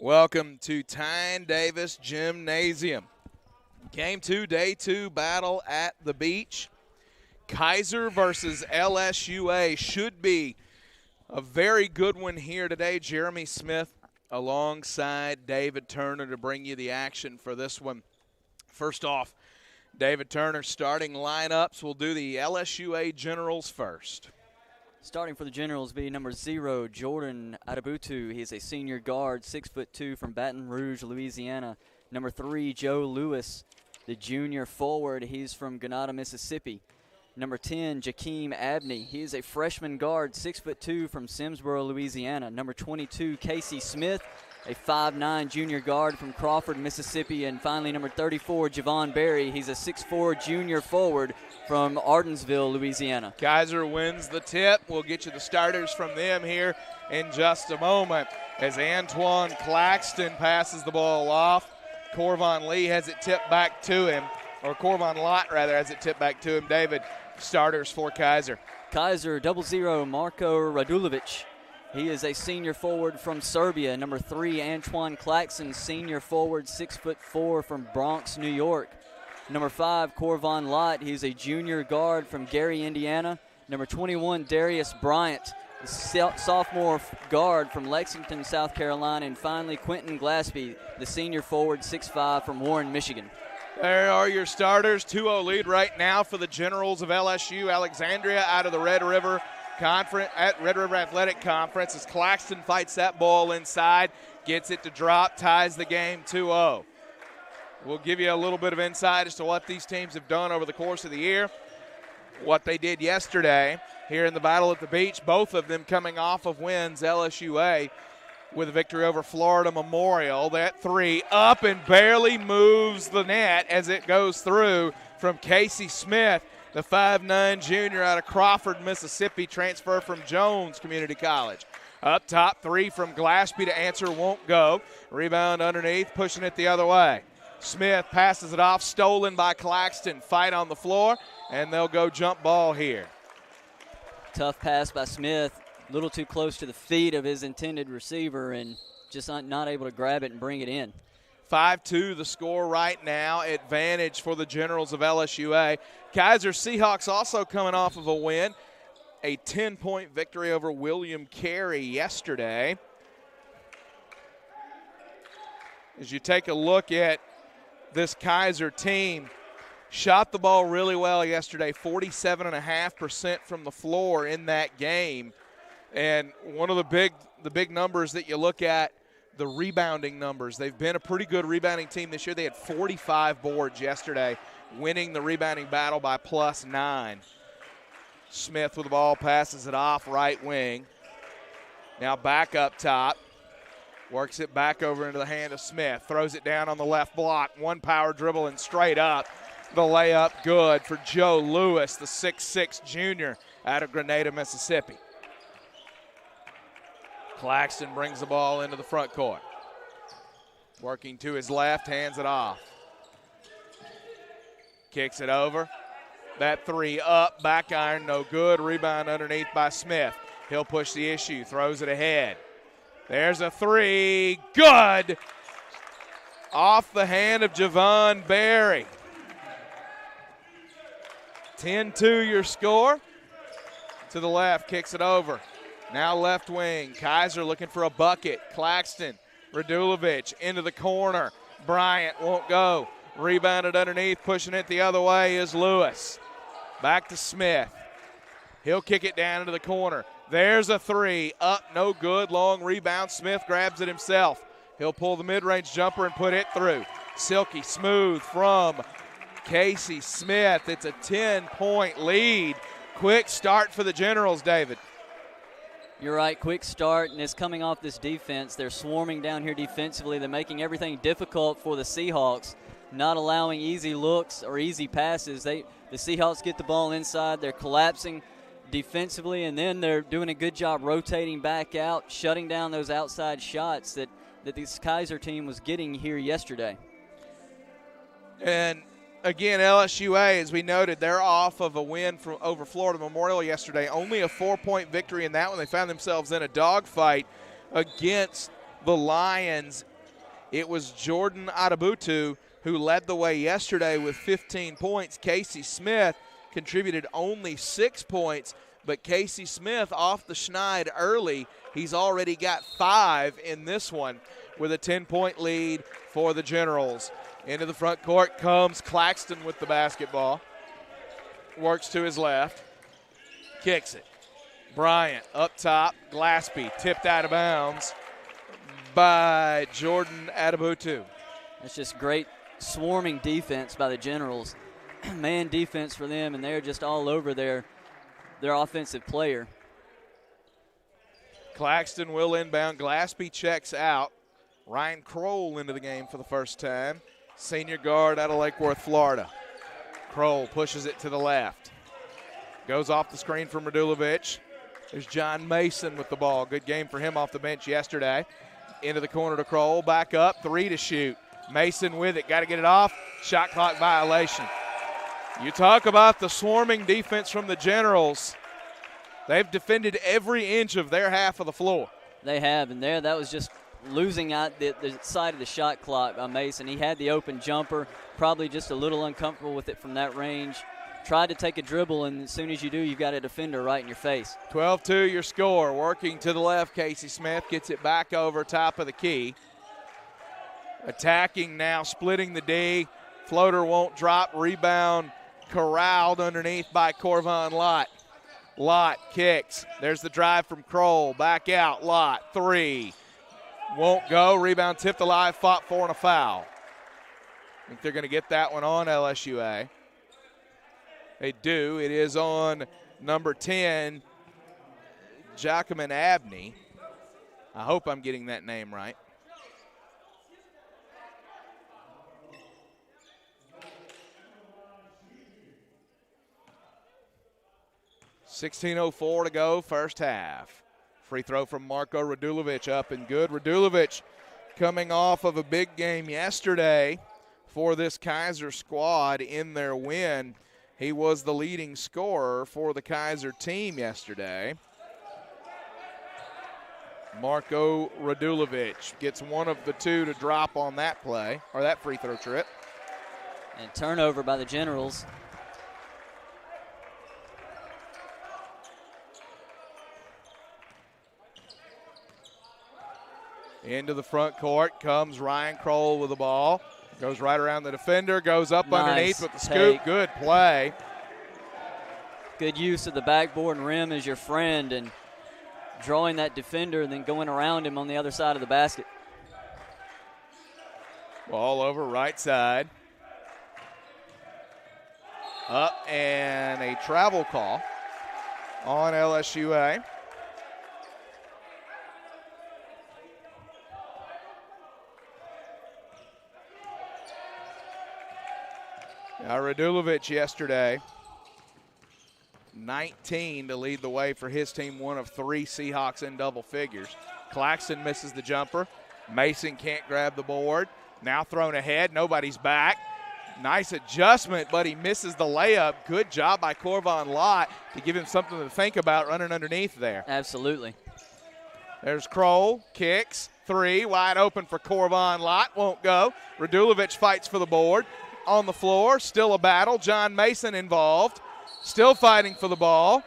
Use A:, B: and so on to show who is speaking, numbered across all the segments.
A: Welcome to Tyne Davis Gymnasium. Game 2, Day 2 battle at the beach. Kaiser versus LSU-A should be a very good one here today. Jeremy Smith alongside David Turner to bring you the action for this one. First off, David Turner starting lineups. We'll do the LSU-A Generals first.
B: Starting for the Generals be number 0, Jordan Adabutu. He is a senior guard, 6'2", from Baton Rouge, Louisiana. Number 3, Joe Lewis, the junior forward. He's from Grenada, Mississippi. Number 10, Jakeem Abney. He is a freshman guard, 6'2", from Simsboro, Louisiana. Number 22, Casey Smith, a 5'9" junior guard from Crawford, Mississippi. And finally, number 34, Javon Berry. He's a 6'4" junior forward from Ardensville, Louisiana.
A: Kaiser wins the tip. We'll get you the starters from them here in just a moment as Antoine Claxton passes the ball off. Corvon Lee has it tipped back to him, or Corvon Lott, rather, has it tipped back to him. David, starters for Kaiser.
B: Kaiser, 00, Marko Radulovic. He is a senior forward from Serbia. Number 3, Antoine Claxton, senior forward, 6'4", from Bronx, New York. Number 5, Corvon Lott. He's a junior guard from Gary, Indiana. Number 21, Darius Bryant, the sophomore guard from Lexington, South Carolina. And finally, Quentin Glaspie, the senior forward, 6'5", from Warren, Michigan.
A: There are your starters. 2-0 lead right now for the Generals of LSU-Alexandria out of the Red River Athletic Conference as Claxton fights that ball inside, gets it to drop, ties the game 2-0. We'll give you a little bit of insight as to what these teams have done over the course of the year, what they did yesterday here in the Battle at the Beach, both of them coming off of wins. LSU-A with a victory over Florida Memorial. That 3 up and barely moves the net as it goes through from Casey Smith, the 5'9" junior out of Crawford, Mississippi, transfer from Jones Community College. Up top, 3 from Glaspie to answer, won't go. Rebound underneath, pushing it the other way. Smith passes it off, stolen by Claxton. Fight on the floor, and they'll go jump ball here.
B: Tough pass by Smith, a little too close to the feet of his intended receiver and just not able to grab it and bring it in.
A: 5-2 the score right now. Advantage for the Generals of LSU-A. Kaiser Seahawks also coming off of a win. A 10-point victory over William Carey yesterday. As you take a look at this Kaiser team, shot the ball really well yesterday, 47.5% from the floor in that game. And one of the big numbers that you look at, the rebounding numbers. They've been a pretty good rebounding team this year. They had 45 boards yesterday, winning the rebounding battle by +9. Smith with the ball, passes it off right wing. Now back up top. Works it back over into the hand of Smith. Throws it down on the left block. One power dribble and straight up. The layup good for Joe Lewis, the 6'6" junior out of Grenada, Mississippi. Claxton brings the ball into the front court. Working to his left, hands it off. Kicks it over. That 3 up, back iron, no good. Rebound underneath by Smith. He'll push the issue, throws it ahead. There's a 3, good. Off the hand of Javon Berry. 10-2 your score. To the left, kicks it over. Now left wing, Kaiser looking for a bucket. Claxton, Radulovic into the corner. Bryant won't go. Rebounded underneath, pushing it the other way is Lewis. Back to Smith. He'll kick it down into the corner. There's a 3, up, no good. Long rebound, Smith grabs it himself. He'll pull the mid-range jumper and put it through. Silky smooth from Casey Smith. It's a 10-point lead. Quick start for the Generals, David.
B: You're right, quick start, and it's coming off this defense. They're swarming down here defensively. They're making everything difficult for the Seahawks, not allowing easy looks or easy passes. The Seahawks get the ball inside. They're collapsing defensively, and then they're doing a good job rotating back out, shutting down those outside shots that this Kaiser team was getting here yesterday.
A: And again, LSU-A, as we noted, they're off of a win over Florida Memorial yesterday. Only a 4-point victory in that one. They found themselves in a dogfight against the Lions It was Jordan Adabutu who led the way yesterday with 15 points. Casey Smith contributed only 6 points, but Casey Smith off the schneid early. He's already got 5 in this one with a 10-point lead for the Generals. Into the front court comes Claxton with the basketball. Works to his left. Kicks it. Bryant up top. Glaspie tipped out of bounds by Jordan Adabutu.
B: It's just great swarming defense by the Generals. Man defense for them, and they're just all over their offensive player.
A: Claxton will inbound. Glaspie checks out. Ryan Kroll into the game for the first time. Senior guard out of Lake Worth, Florida. Kroll pushes it to the left. Goes off the screen from Radulovic. There's John Mason with the ball. Good game for him off the bench yesterday. Into the corner to Kroll. Back up. 3 to shoot. Mason with it. Got to get it off. Shot clock violation. You talk about the swarming defense from the Generals. They've defended every inch of their half of the floor.
B: They have, and that was just losing out the side of the shot clock by Mason. He had the open jumper, probably just a little uncomfortable with it from that range. Tried to take a dribble, and as soon as you do, you've got a defender right in your face.
A: 12-2 your score. Working to the left, Casey Smith gets it back over top of the key. Attacking now, splitting the D. Floater won't drop. Rebound corralled underneath by Corvon Lott. Lott kicks. There's the drive from Kroll. Back out. Lott. 3. Won't go. Rebound tipped alive. Fought for and a foul. I think they're going to get that one on LSUA. They do. It is on number 10, Jacomin Abney. I hope I'm getting that name right. .16:04 to go, first half. Free throw from Marko Radulovic up and good. Radulovic coming off of a big game yesterday for this Kaiser squad in their win. He was the leading scorer for the Kaiser team yesterday. Marko Radulovic gets one of the 2 to drop on that play, or that free throw trip.
B: And turnover by the Generals.
A: Into the front court comes Ryan Kroll with the ball. Goes right around the defender, goes up underneath with the scoop. Good play.
B: Good use of the backboard and rim as your friend and drawing that defender and then going around him on the other side of the basket.
A: Ball over right side. Up and a travel call on LSUA. Now Radulovic yesterday, 19 to lead the way for his team, one of 3 Seahawks in double figures. Claxton misses the jumper. Mason can't grab the board. Now thrown ahead, nobody's back. Nice adjustment, but he misses the layup. Good job by Corvon Lott to give him something to think about running underneath there.
B: Absolutely.
A: There's Kroll, kicks, 3, wide open for Corvon Lott, won't go. Radulovic fights for the board. On the floor, still a battle. John Mason involved, still fighting for the ball.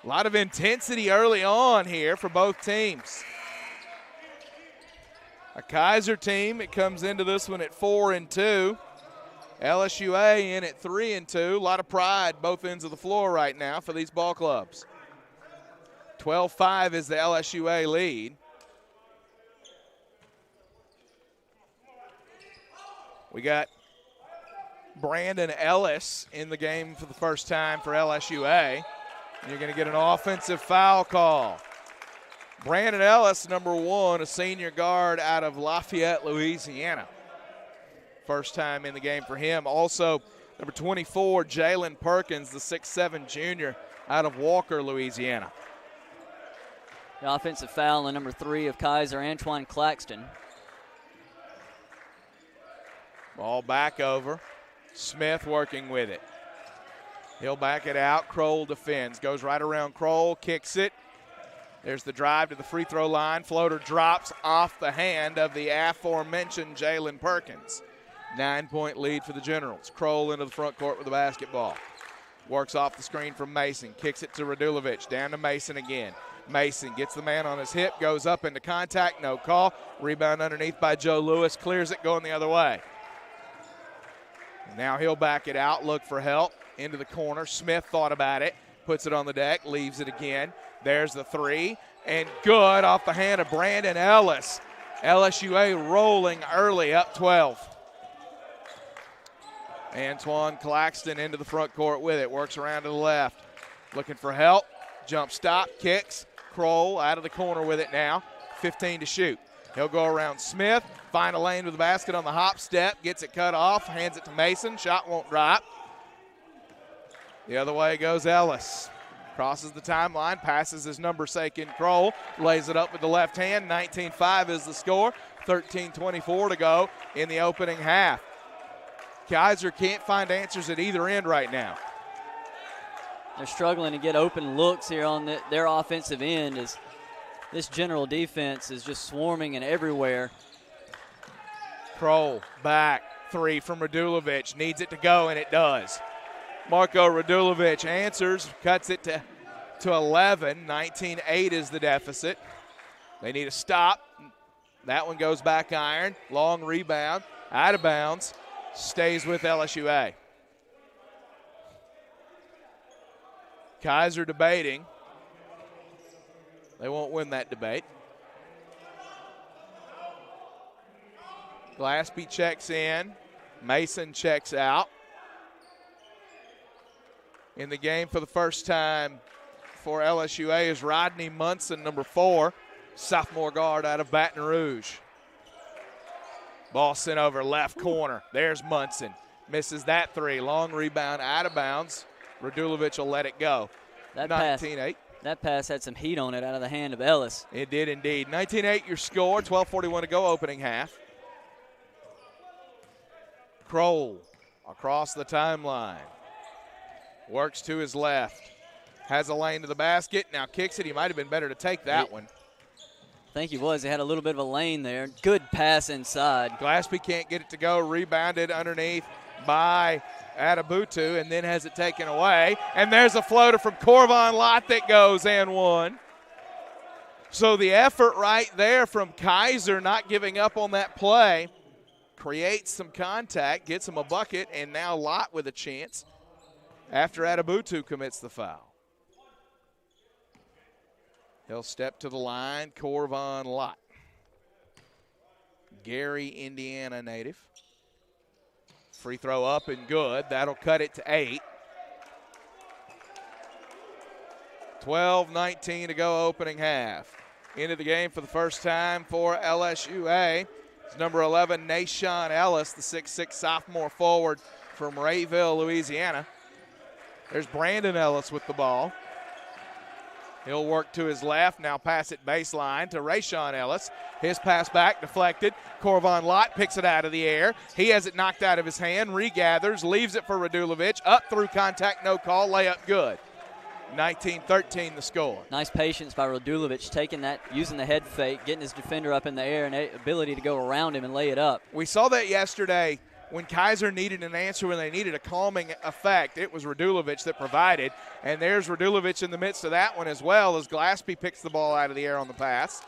A: A lot of intensity early on here for both teams. A Kaiser team, it comes into this one at 4-2. LSUA in at 3-2. A lot of pride both ends of the floor right now for these ball clubs. 12-5 is the LSUA lead. We got Brandon Ellis in the game for the first time for LSUA. And you're going to get an offensive foul call. Brandon Ellis, number 1, a senior guard out of Lafayette, Louisiana. First time in the game for him. Also, number 24, Jalen Perkins, the 6'7 junior out of Walker, Louisiana.
B: The offensive foul on number 3 of Kaiser, Antoine Claxton.
A: Ball back over. Smith working with it. He'll back it out. Kroll defends. Goes right around Kroll. Kicks it. There's the drive to the free throw line. Floater drops off the hand of the aforementioned Jalen Perkins. 9-point lead for the Generals. Kroll into the front court with the basketball. Works off the screen from Mason. Kicks it to Radulovic. Down to Mason again. Mason gets the man on his hip. Goes up into contact. No call. Rebound underneath by Joe Lewis. Clears it going the other way. Now he'll back it out. Look for help. Into the corner. Smith thought about it. Puts it on the deck. Leaves it again. There's the three. And good off the hand of Brandon Ellis. LSU-A rolling early, up 12. Antoine Claxton into the front court with it. Works around to the left. Looking for help. Jump stop. Kicks. Kroll out of the corner with it now. 15 to shoot. He'll go around Smith. Find a lane with the basket on the hop step. Gets it cut off. Hands it to Mason. Shot won't drop. The other way goes Ellis. Crosses the timeline. Passes his namesake in Kroll. Lays it up with the left hand. 19-5 is the score. 13:24 to go in the opening half. Kaiser can't find answers at either end right now.
B: They're struggling to get open looks here on their offensive end as this General defense is just swarming and everywhere.
A: Kroll back. Three from Radulovic. Needs it to go, and it does. Marko Radulovic answers, cuts it to 11. 19-8 is the deficit. They need a stop. That one goes back iron. Long rebound. Out of bounds. Stays with LSU-A. Kaiser debating. They won't win that debate. Glaspie checks in. Mason checks out. In the game for the first time for LSU-A is Rodney Munson, number 4, sophomore guard out of Baton Rouge. Ball sent over left corner. There's Munson. Misses that three. Long rebound out of bounds. Radulovic will let it go. 19-8.
B: That pass had some heat on it out of the hand of Ellis.
A: It did indeed. 19-8 your score. 12:41 to go opening half. Kroll across the timeline. Works to his left. Has a lane to the basket. Now kicks it. He might have been better to take that one.
B: I think he was. He had a little bit of a lane there. Good pass inside.
A: Glaspie can't get it to go. Rebounded underneath by Adebutu and then has it taken away. And there's a floater from Corvon Lott that goes and one. So the effort right there from Kaiser not giving up on that play creates some contact, gets him a bucket, and now Lott with a chance after Adebutu commits the foul. He'll step to the line, Corvon Lott. Gary, Indiana native. Free throw up and good. That'll cut it to 8. 12:19 to go opening half. Into the game for the first time for LSU-A. It's number 11, Nashawn Ellis, the 6'6 sophomore forward from Rayville, Louisiana. There's Brandon Ellis with the ball. He'll work to his left, now pass it baseline to Rayshawn Ellis. His pass back, deflected. Corvon Lott picks it out of the air. He has it knocked out of his hand, regathers, leaves it for Radulovic. Up through contact, no call, layup good. 19-13 the score.
B: Nice patience by Radulovic, taking that, using the head fake, getting his defender up in the air, and ability to go around him and lay it up.
A: We saw that yesterday when Kaiser needed an answer, when they needed a calming effect. It was Radulovic that provided, and there's Radulovic in the midst of that one as well as Glaspie picks the ball out of the air on the pass.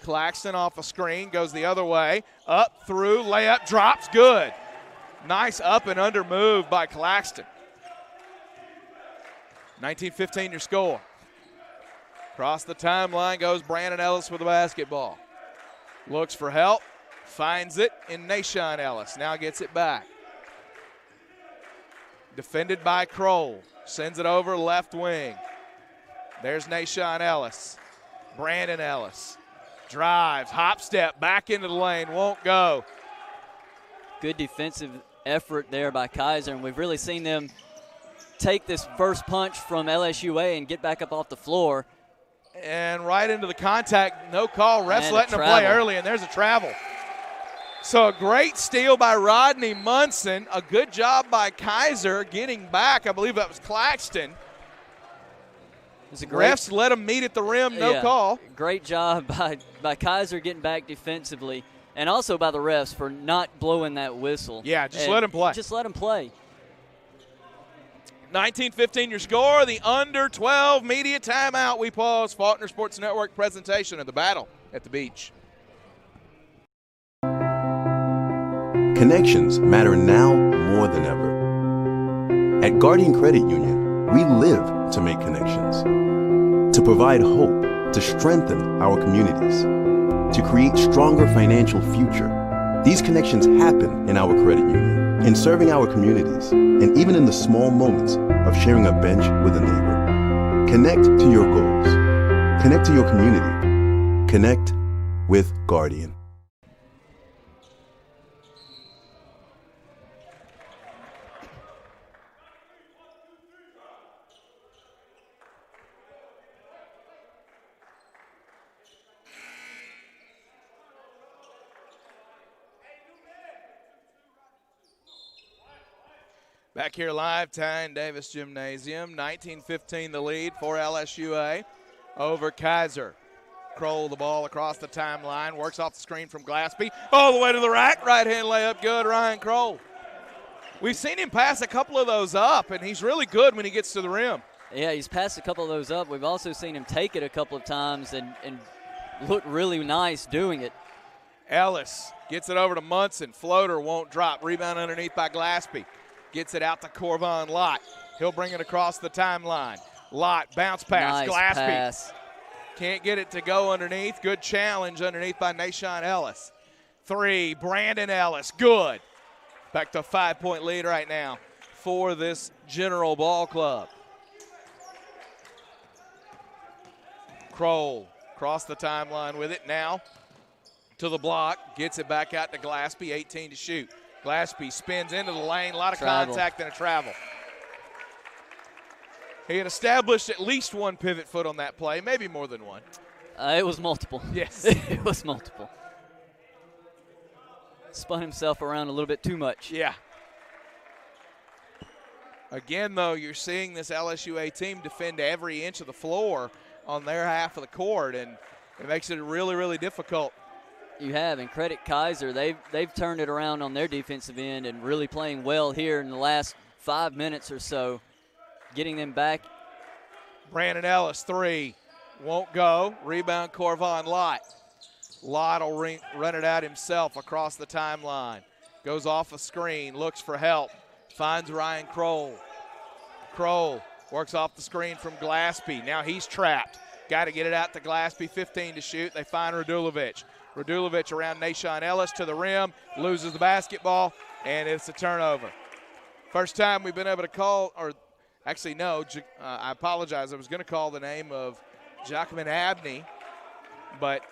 A: Claxton off a screen, goes the other way, up through, layup, drops, good. Nice up and under move by Claxton. 19-15 your score. Across the timeline goes Brandon Ellis with the basketball. Looks for help, finds it in Nashawn Ellis. Now gets it back. Defended by Kroll. Sends it over left wing. There's Nashawn Ellis. Brandon Ellis. Drives, hop step, back into the lane, won't go.
B: Good defensive effort there by Kaiser, and we've really seen them take this first punch from LSU-A and get back up off the floor.
A: And right into the contact, no call. Refs letting them play early, and there's a travel. So a great steal by Rodney Munson. A good job by Kaiser getting back. I believe that was Claxton.
B: It's a great,
A: refs let them meet at the rim, no
B: yeah,
A: call.
B: Great job by Kaiser getting back defensively, and also by the refs for not blowing that whistle.
A: Yeah, just let him play.
B: Just let him play.
A: 19-15 your score. The under 12 media timeout. We pause. Faulkner Sports Network presentation of the battle at the beach.
C: Connections matter now more than ever. At Guardian Credit Union, we live to make connections, to provide hope, to strengthen our communities, to create stronger financial future. These connections happen in our credit union, in serving our communities, and even in the small moments of sharing a bench with a neighbor. Connect to your goals. Connect to your community. Connect with Guardian.
A: Back here live, Tyne Davis Gymnasium. 19-15 the lead for LSUA over Kaiser. Kroll the ball across the timeline, works off the screen from Glaspie, all the way to the rack. Right-hand layup good, Ryan Kroll. We've seen him pass a couple of those up, and he's really good when he gets to the rim.
B: Yeah, he's passed a couple of those up. We've also seen him take it a couple of times and look really nice doing it.
A: Ellis gets it over to Munson. Floater won't drop. Rebound underneath by Glaspie. Gets it out to Corvon Lott. He'll bring it across the timeline. Lott, bounce pass.
B: Nice
A: Glaspie
B: pass.
A: can't get it to go underneath. Good challenge underneath by Nashawn Ellis. Three, Brandon Ellis. Good. Back to a 5-point lead right now for this General Ball Club. Kroll across the timeline with it now to the block. Gets it back out to Glaspie. 18 to shoot. Glaspie spins into the lane, a lot of contact and a travel. He had established at least one pivot foot on that play, maybe more than one.
B: It was multiple.
A: Yes.
B: It was multiple. Spun himself around a little bit too much.
A: Yeah. Again, though, you're seeing this LSUA team defend every inch of the floor on their half of the court, and it makes it really, really difficult.
B: You have, and credit Kaiser. They've turned it around on their defensive end and really playing well here in the last 5 minutes or so, getting them back.
A: Brandon Ellis, three, won't go. Rebound, Corvon Lott. Lott will run it out himself across the timeline. Goes off a screen, looks for help, finds Ryan Kroll. Kroll works off the screen from Glaspie. Now he's trapped. Got to get it out to Glaspie, 15 to shoot. They find Radulovic. Radulovic around Nashawn Ellis to the rim, loses the basketball, and it's a turnover. First time we've been able to call, or actually no, I apologize. I was going to call the name of Jacquemin Abney, but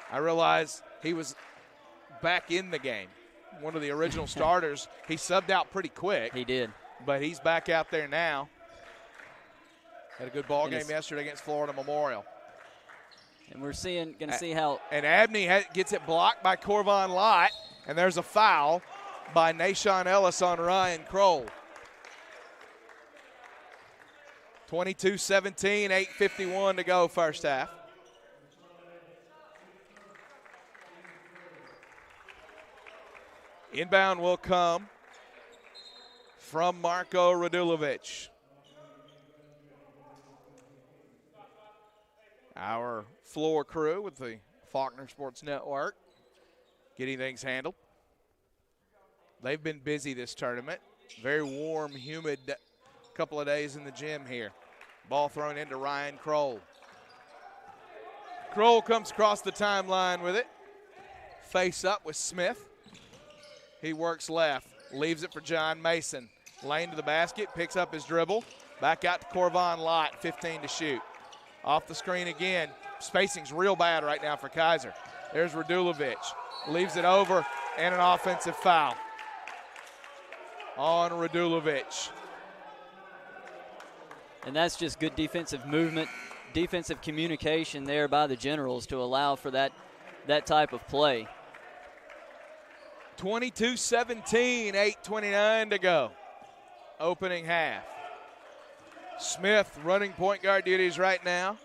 A: I realized he was back in the game. One of the original starters. He subbed out pretty quick.
B: He did.
A: But he's back out there now. Had a good ball game yesterday against Florida Memorial.
B: And we're going to see how.
A: And Abney gets it blocked by Corvon Lott, and there's a foul by Nashawn Ellis on Ryan Kroll. 22-17, 8:51 to go first half. Inbound will come from Marko Radulovic. Our floor crew with the Faulkner Sports Network getting things handled. They've been busy this tournament. Very warm, humid couple of days in the gym here. Ball thrown into Ryan Kroll. Kroll comes across the timeline with it. Face up with Smith. He works left, leaves it for John Mason. Lane to the basket, picks up his dribble. Back out to Corvon Lott, 15 to shoot. Off the screen again. Spacing's real bad right now for Kaiser. There's Radulovic. Leaves it over, and an offensive foul on Radulovic.
B: And that's just good defensive movement, defensive communication there by the Generals to allow for that type of play.
A: 22-17, 8:29 to go. Opening half. Smith running point guard duties right now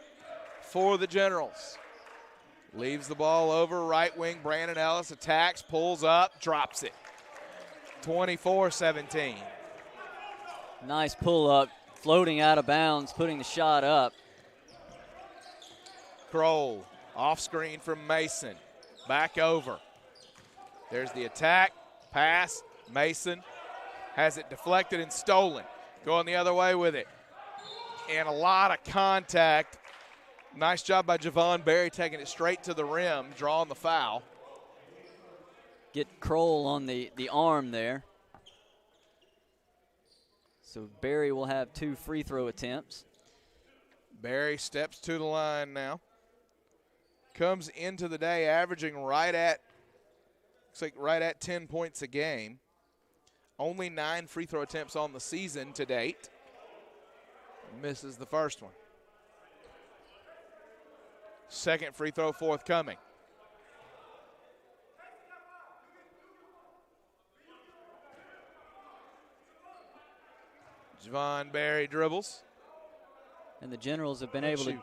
A: for the Generals. Leaves the ball over, right wing, Brandon Ellis attacks, pulls up, drops it. 24-17.
B: Nice pull up, floating out of bounds, putting the shot up.
A: Kroll, off screen from Mason, back over. There's the attack, pass, Mason has it deflected and stolen. Going the other way with it. And a lot of contact. Nice job by Javon Berry taking it straight to the rim, drawing the foul.
B: Get Kroll on the arm there. So Berry will have 2 free throw attempts.
A: Berry steps to the line now. Comes into the day averaging right at 10 points a game. Only 9 free throw attempts on the season to date. Misses the first one. Second free throw forthcoming. Javon Berry dribbles.
B: And the Generals have been able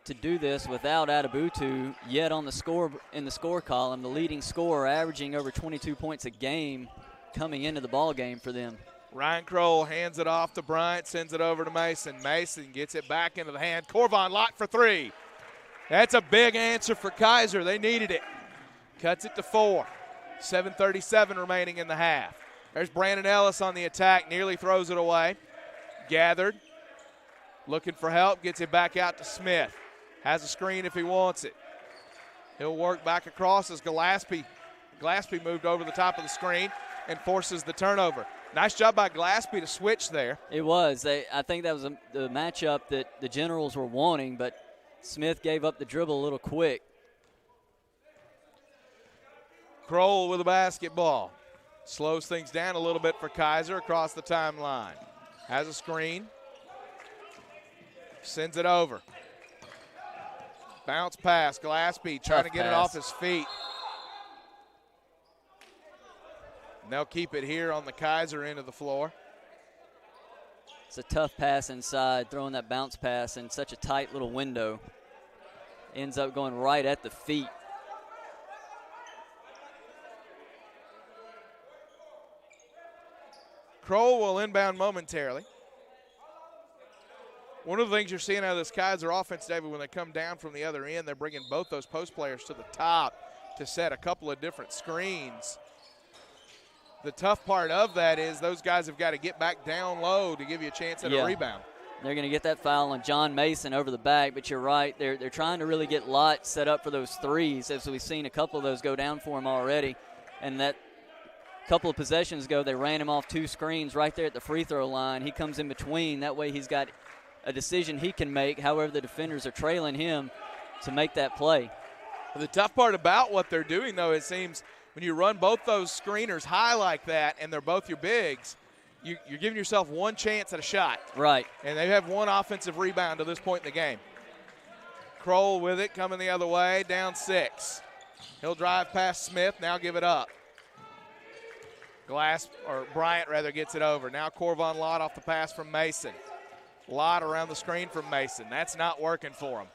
B: to do this without Adebutu yet on the score column. The leading scorer averaging over 22 points a game coming into the ball game for them.
A: Ryan Kroll hands it off to Bryant, sends it over to Mason. Mason gets it back into the hand. Corvon Lott for 3. That's a big answer for Kaiser. They needed it. Cuts it to 4. 7:37 remaining in the half. There's Brandon Ellis on the attack, nearly throws it away. Gathered, looking for help, gets it back out to Smith. Has a screen if he wants it. He'll work back across as Gillespie moved over the top of the screen and forces the turnover. Nice job by Gillespie to switch there.
B: It was. I think that was the matchup that the Generals were wanting, but Smith gave up the dribble a little quick.
A: Kroll with the basketball. Slows things down a little bit for Kaiser across the timeline. Has a screen. Sends it over. Bounce pass. Gillespie trying to get it off his feet. And they'll keep it here on the Kaiser end of the floor.
B: It's a tough pass inside, throwing that bounce pass in such a tight little window. Ends up going right at the feet.
A: Kroll will inbound momentarily. One of the things you're seeing out of this Kaiser offense, David, when they come down from the other end, they're bringing both those post players to the top to set a couple of different screens. The tough part of that is those guys have got to get back down low to give you a chance at a rebound.
B: They're going to get that foul on John Mason over the back, but you're right. They're trying to really get Lott set up for those threes, as we've seen a couple of those go down for him already. And that couple of possessions ago, they ran him off 2 screens right there at the free throw line. He comes in between. That way he's got a decision he can make, however the defenders are trailing him, to make that play.
A: The tough part about what they're doing, though, it seems when you run both those screeners high like that and they're both your bigs, you're giving yourself one chance at a shot.
B: Right.
A: And they have one offensive rebound to this point in the game. Kroll with it, coming the other way, down 6. He'll drive past Smith, now give it up. Bryant gets it over. Now Corvon Lott off the pass from Mason. Lott around the screen from Mason. That's not working for him.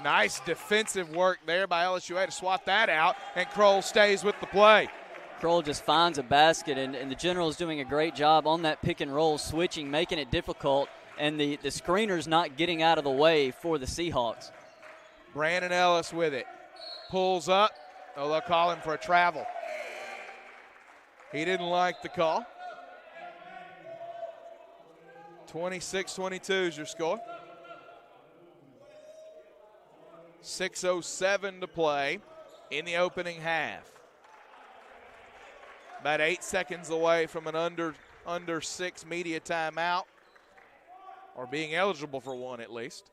A: Nice defensive work there by LSU to swat that out, and Kroll stays with the play.
B: Kroll just finds a basket, and the Generals doing a great job on that pick and roll, switching, making it difficult, and the screeners not getting out of the way for the Seahawks.
A: Brandon Ellis with it. Pulls up. Oh, they'll call him for a travel. He didn't like the call. 26-22 is your score. 6:07 to play in the opening half. About 8 seconds away from an under 6 media timeout, or being eligible for one at least.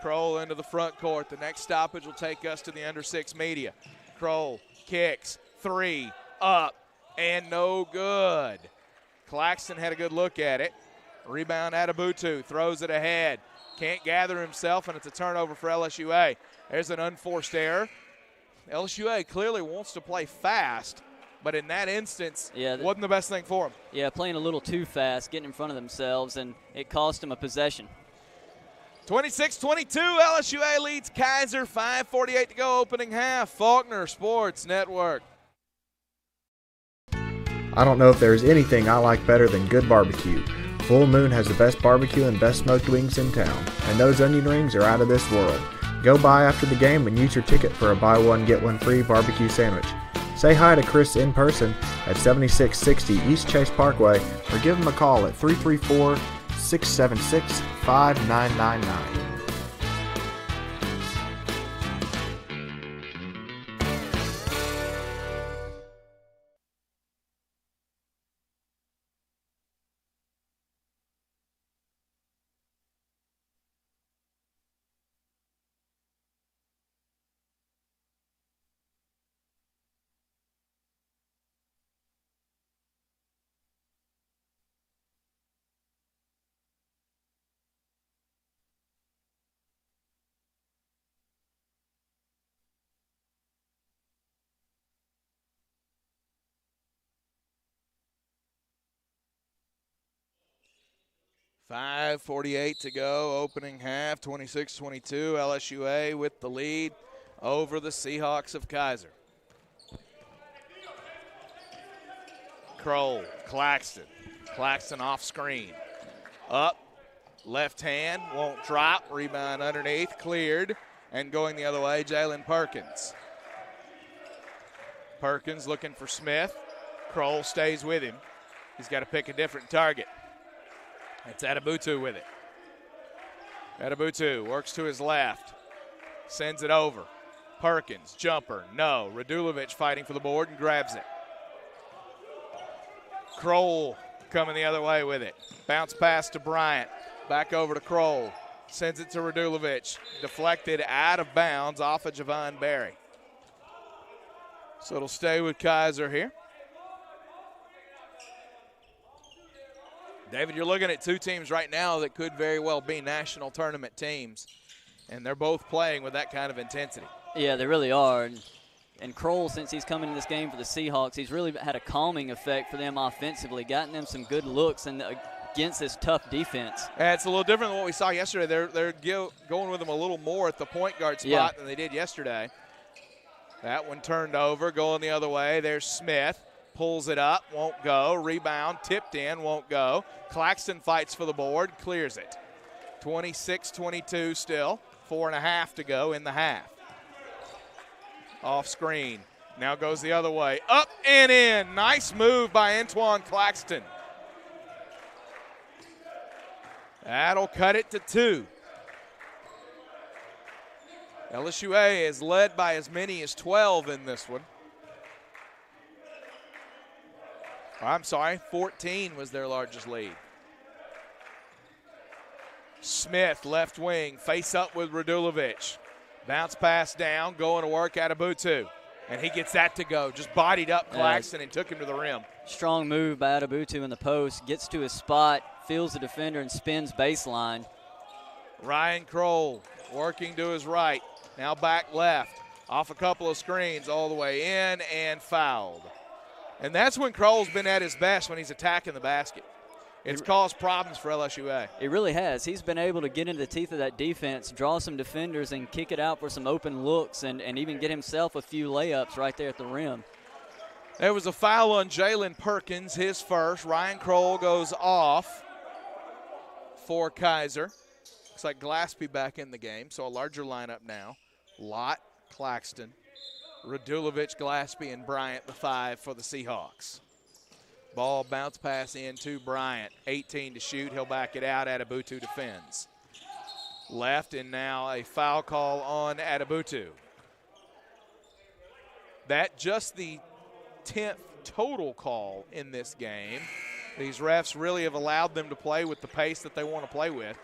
A: Kroll into the front court. The next stoppage will take us to the under 6 media. Kroll kicks, 3, up, and no good. Claxton had a good look at it. Rebound Adebutu, throws it ahead. Can't gather himself, and it's a turnover for LSU-A. There's an unforced error. LSU-A clearly wants to play fast, but in that instance,
B: Yeah,
A: wasn't the best thing for them.
B: Yeah, playing a little too fast, getting in front of themselves, and it cost them a possession.
A: 26-22, LSU-A leads Kaiser, 5:48 to go, opening half. Faulkner Sports Network.
D: I don't know if there's anything I like better than good barbecue. Full Moon has the best barbecue and best smoked wings in town, and those onion rings are out of this world. Go by after the game and use your ticket for a buy one get one free barbecue sandwich. Say hi to Chris in person at 7660 East Chase Parkway or give him a call at 334-676-5999.
A: $5:48 to go, opening half, 26-22. LSU-A with the lead over the Seahawks of Kaiser. Kroll, Claxton. Claxton off screen. Up, left hand, won't drop. Rebound underneath, cleared. And going the other way, Jalen Perkins. Perkins looking for Smith. Kroll stays with him. He's got to pick a different target. It's Adebutu with it. Adebutu works to his left. Sends it over. Perkins, jumper, no. Radulovic fighting for the board and grabs it. Kroll coming the other way with it. Bounce pass to Bryant. Back over to Kroll. Sends it to Radulovic. Deflected out of bounds off of Javon Berry. So it'll stay with Kaiser here. David, you're looking at two teams right now that could very well be national tournament teams, and they're both playing with that kind of intensity.
B: Yeah, they really are. And Kroll, since he's coming in this game for the Seahawks, he's really had a calming effect for them offensively, gotten them some good looks and against this tough defense.
A: Yeah, it's a little different than what we saw yesterday. They're going with them a little more at the point guard spot than they did yesterday. That one turned over, going the other way. There's Smith. Pulls it up, won't go. Rebound, tipped in, won't go. Claxton fights for the board, clears it. 26-22 still. 4.5 to go in the half. Off screen. Now goes the other way. Up and in. Nice move by Antoine Claxton. That'll cut it to 2. LSU-A is led by as many as 12 in this one. I'm sorry, 14 was their largest lead. Smith, left wing, face up with Radulovic. Bounce pass down, going to work Adebutu. And he gets that to go. Just bodied up Claxton and took him to the rim.
B: Strong move by Adebutu in the post. Gets to his spot, feels the defender, and spins baseline.
A: Ryan Kroll working to his right. Now back left. Off a couple of screens all the way in and fouled. And that's when Kroll's been at his best, when he's attacking the basket. It's caused problems for LSU-A.
B: It really has. He's been able to get into the teeth of that defense, draw some defenders, and kick it out for some open looks and even get himself a few layups right there at the rim.
A: There was a foul on Jalen Perkins, his first. Ryan Kroll goes off for Kaiser. Looks like Glaspie back in the game, so a larger lineup now. Lott, Claxton, Radulovic, Glaspie, and Bryant, the 5 for the Seahawks. Ball bounce pass in to Bryant. 18 to shoot. He'll back it out. Adebutu defends. Left, and now a foul call on Adebutu. That just the 10th total call in this game. These refs really have allowed them to play with the pace that they want to play with.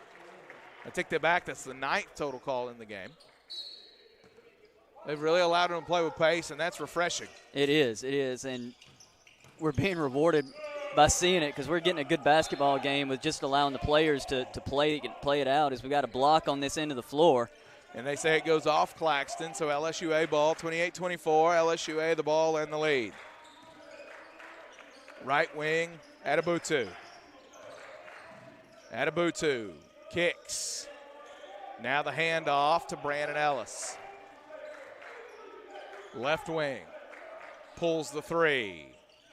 A: I take that back. That's the 9th total call in the game. They've really allowed them to play with pace, and that's refreshing.
B: It is, and we're being rewarded by seeing it because we're getting a good basketball game with just allowing the players to play it out as we got a block on this end of the floor.
A: And they say it goes off Claxton, so LSU-A ball, 28-24, LSU-A the ball and the lead. Right wing, Adebutu. Adebutu kicks. Now the handoff to Brandon Ellis. Left wing, pulls the three.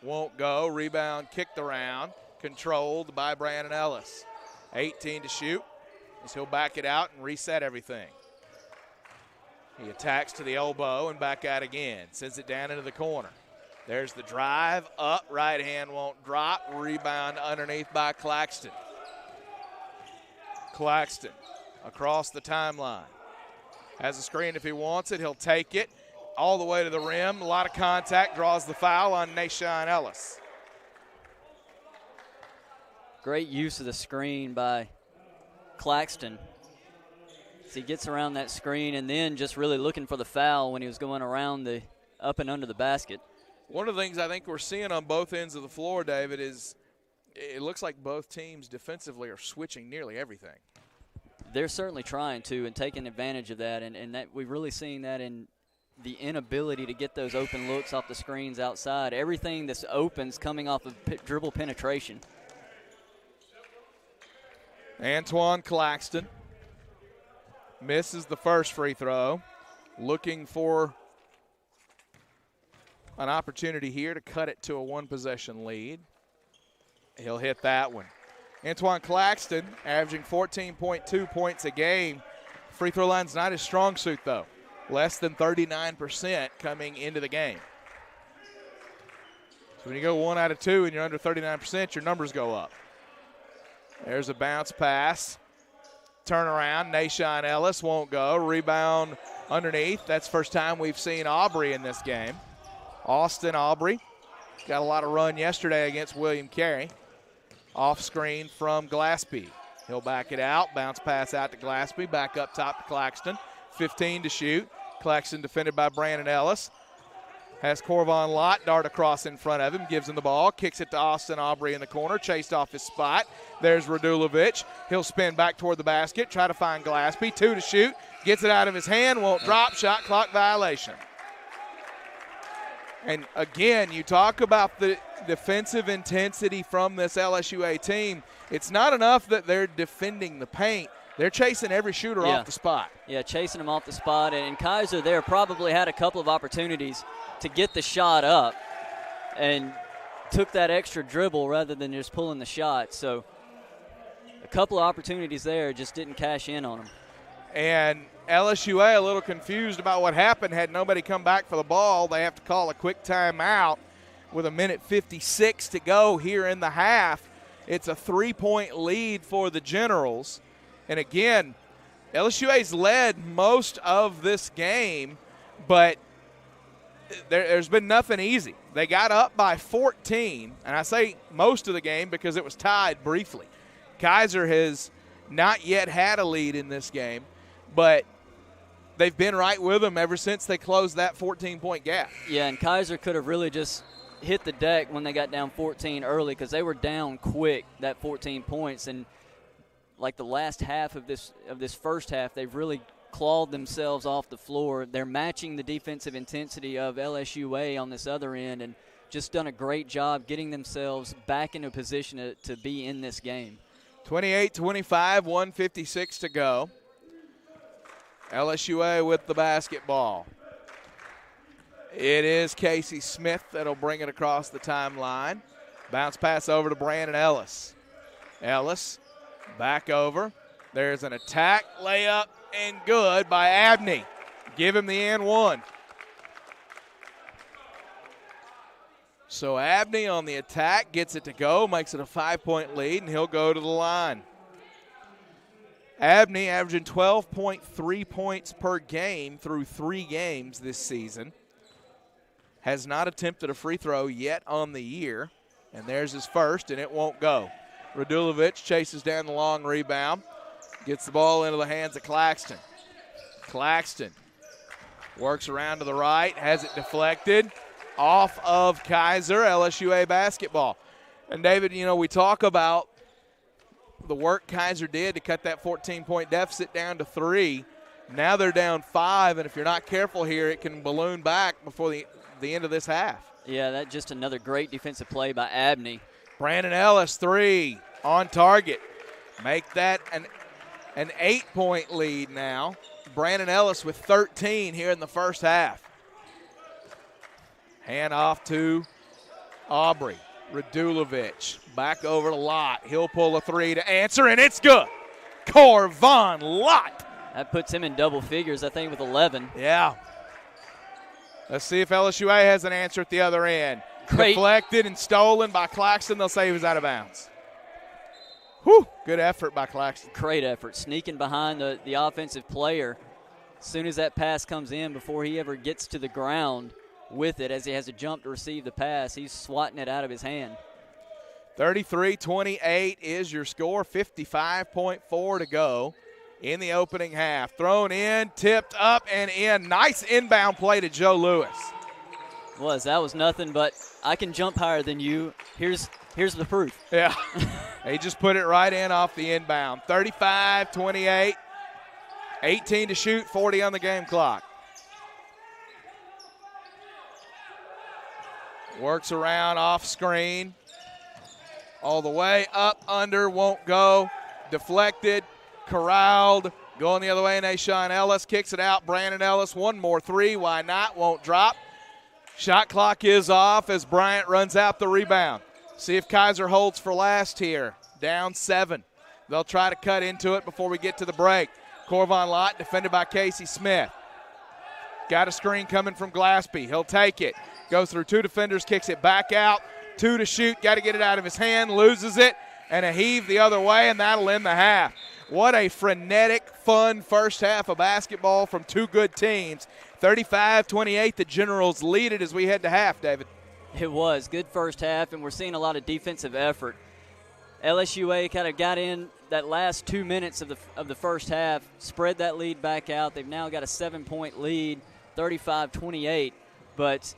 A: Won't go, rebound kicked around. Controlled by Brandon Ellis. 18 to shoot, as he'll back it out and reset everything. He attacks to the elbow and back out again. Sends it down into the corner. There's the drive, up, right hand won't drop. Rebound underneath by Claxton. Claxton across the timeline. Has a screen if he wants it. He'll take it all the way to the rim. A lot of contact, draws the foul on Nashawn Ellis.
B: Great use of the screen by Claxton. So he gets around that screen and then just really looking for the foul when he was going around the up and under the basket.
A: One of the things I think we're seeing on both ends of the floor, David, is it looks like both teams defensively are switching nearly everything.
B: They're certainly trying to and taking advantage of that, and that we've really seen that in the inability to get those open looks off the screens outside. Everything that's open's coming off of dribble penetration.
A: Antoine Claxton misses the first free throw, looking for an opportunity here to cut it to a one-possession lead. He'll hit that one. Antoine Claxton averaging 14.2 points a game. Free throw line's not his strong suit, though. Less than 39% coming into the game. So when you go 1 out of 2 and you're under 39%, your numbers go up. There's a bounce pass. Turnaround, Nashawn Ellis won't go. Rebound underneath. That's first time we've seen Aubrey in this game. Austin Aubrey got a lot of run yesterday against William Carey. Off screen from Glaspie. He'll back it out. Bounce pass out to Glaspie. Back up top to Claxton. 15 to shoot. Claxton defended by Brandon Ellis. Has Corvon Lott dart across in front of him. Gives him the ball. Kicks it to Austin Aubrey in the corner. Chased off his spot. There's Radulovic. He'll spin back toward the basket. Try to find Glaspie. 2 to shoot. Gets it out of his hand. Won't drop. Shot clock violation. And again, you talk about the defensive intensity from this LSUA team. It's not enough that they're defending the paint. They're chasing every shooter off the spot.
B: Yeah, chasing them off the spot. And Kaiser there probably had a couple of opportunities to get the shot up and took that extra dribble rather than just pulling the shot. So a couple of opportunities there, just didn't cash in on them.
A: And LSUA a little confused about what happened. Had nobody come back for the ball, they have to call a quick timeout with 1:56 to go here in the half. It's a 3-point lead for the Generals. And again, LSUA's led most of this game, but there's been nothing easy. They got up by 14, and I say most of the game because it was tied briefly. Kaiser has not yet had a lead in this game, but they've been right with them ever since they closed that 14-point gap.
B: Yeah, and Kaiser could have really just hit the deck when they got down 14 early because they were down quick, that 14 points. And like the last half of this first half, they've really clawed themselves off the floor. They're matching the defensive intensity of LSUA on this other end and just done a great job getting themselves back into a position to be in this game.
A: 28-25, 1:56 to go. LSUA with the basketball. It is Casey Smith that'll bring it across the timeline. Bounce pass over to Brandon Ellis. Ellis back over. There's an attack, layup, and good by Abney. Give him the and one. So Abney on the attack gets it to go, makes it a 5-point lead, and he'll go to the line. Abney averaging 12.3 points per game through 3 games this season. Has not attempted a free throw yet on the year. And there's his first, and it won't go. Radulovic chases down the long rebound. Gets the ball into the hands of Claxton. Claxton works around to the right, has it deflected. Off of Kaiser, LSUA basketball. And David, you know, we talk about the work Kaiser did to cut that 14-point deficit down to 3. Now they're down 5, and if you're not careful here, it can balloon back before the end of this half.
B: Yeah, that just another great defensive play by Abney.
A: Brandon Ellis, 3 on target. Make that an 8-point lead now. Brandon Ellis with 13 here in the first half. Hand off to Aubrey. Radulovic back over to Lott. He'll pull a 3 to answer, and it's good. Corvon Lott.
B: That puts him in double figures, I think, with 11.
A: Yeah. Let's see if LSUA has an answer at the other end.
B: Great.
A: Deflected and stolen by Claxton. They'll say he was out of bounds. Whew, good effort by Claxton.
B: Great effort, sneaking behind the offensive player. As soon as that pass comes in, before he ever gets to the ground with it, as he has to jump to receive the pass, he's swatting it out of his hand.
A: 33-28 is your score, 55.4 to go in the opening half. Thrown in, tipped up and in. Nice inbound play to Joe Lewis.
B: That was nothing but I can jump higher than you. Here's the proof.
A: Yeah. He just put it right in off the inbound. 35-28, 18 to shoot, 40 on the game clock. Works around off screen. All the way up, under, won't go. Deflected, corralled, going the other way. Nashawn Ellis kicks it out. Brandon Ellis, one more 3. Why not? Won't drop. Shot clock is off as Bryant runs out the rebound. See if Kaiser holds for last here. Down 7. They'll try to cut into it before we get to the break. Corvon Lott defended by Casey Smith. Got a screen coming from Glaspie. He'll take it. Goes through 2 defenders, kicks it back out. 2 to shoot. Got to get it out of his hand. Loses it. And a heave the other way, and that'll end the half. What a frenetic, fun first half of basketball from 2 good teams. 35-28, the Generals lead it as we head to half, David.
B: It was. Good first half, and we're seeing a lot of defensive effort. LSUA kind of got in that last 2 minutes of the first half, spread that lead back out. They've now got a 7-point lead, 35-28. But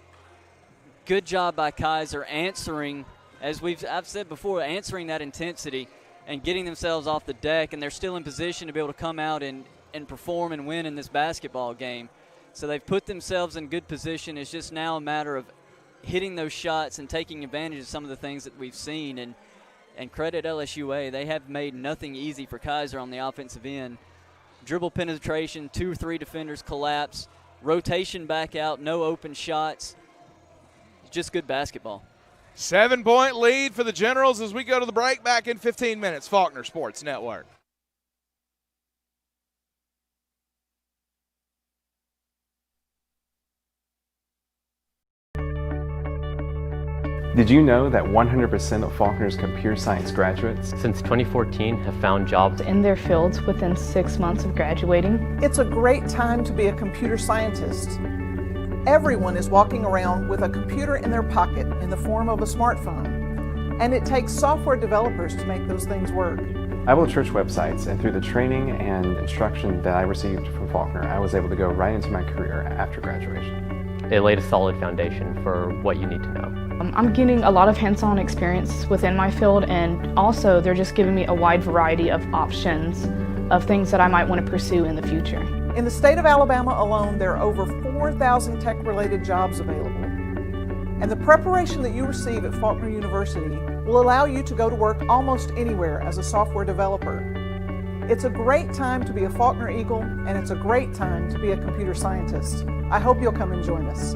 B: good job by Kaiser answering, as I've said before, answering that intensity and getting themselves off the deck, and they're still in position to be able to come out and perform and win in this basketball game. So they've put themselves in good position. It's just now a matter of hitting those shots and taking advantage of some of the things that we've seen. And credit LSUA, they have made nothing easy for Kaiser on the offensive end. Dribble penetration, 2 or 3 defenders collapse, rotation back out, no open shots. Just good basketball.
A: 7-point lead for the Generals as we go to the break. Back in 15 minutes. Faulkner Sports Network.
E: Did you know that 100% of Faulkner's computer science graduates
F: since 2014 have found jobs
G: in their fields within 6 months of graduating?
H: It's a great time to be a computer scientist. Everyone is walking around with a computer in their pocket in the form of a smartphone, and it takes software developers to make those things work.
E: I built church websites, and through the training and instruction that I received from Faulkner, I was able to go right into my career after graduation.
F: It laid a solid foundation for what you need to know.
G: I'm getting a lot of hands-on experience within my field, and also they're just giving me a wide variety of options of things that I might want to pursue in the future.
H: In the state of Alabama alone, there are over 4,000 tech-related jobs available. And the preparation that you receive at Faulkner University will allow you to go to work almost anywhere as a software developer. It's a great time to be a Faulkner Eagle, and it's a great time to be a computer scientist. I hope you'll come and join us.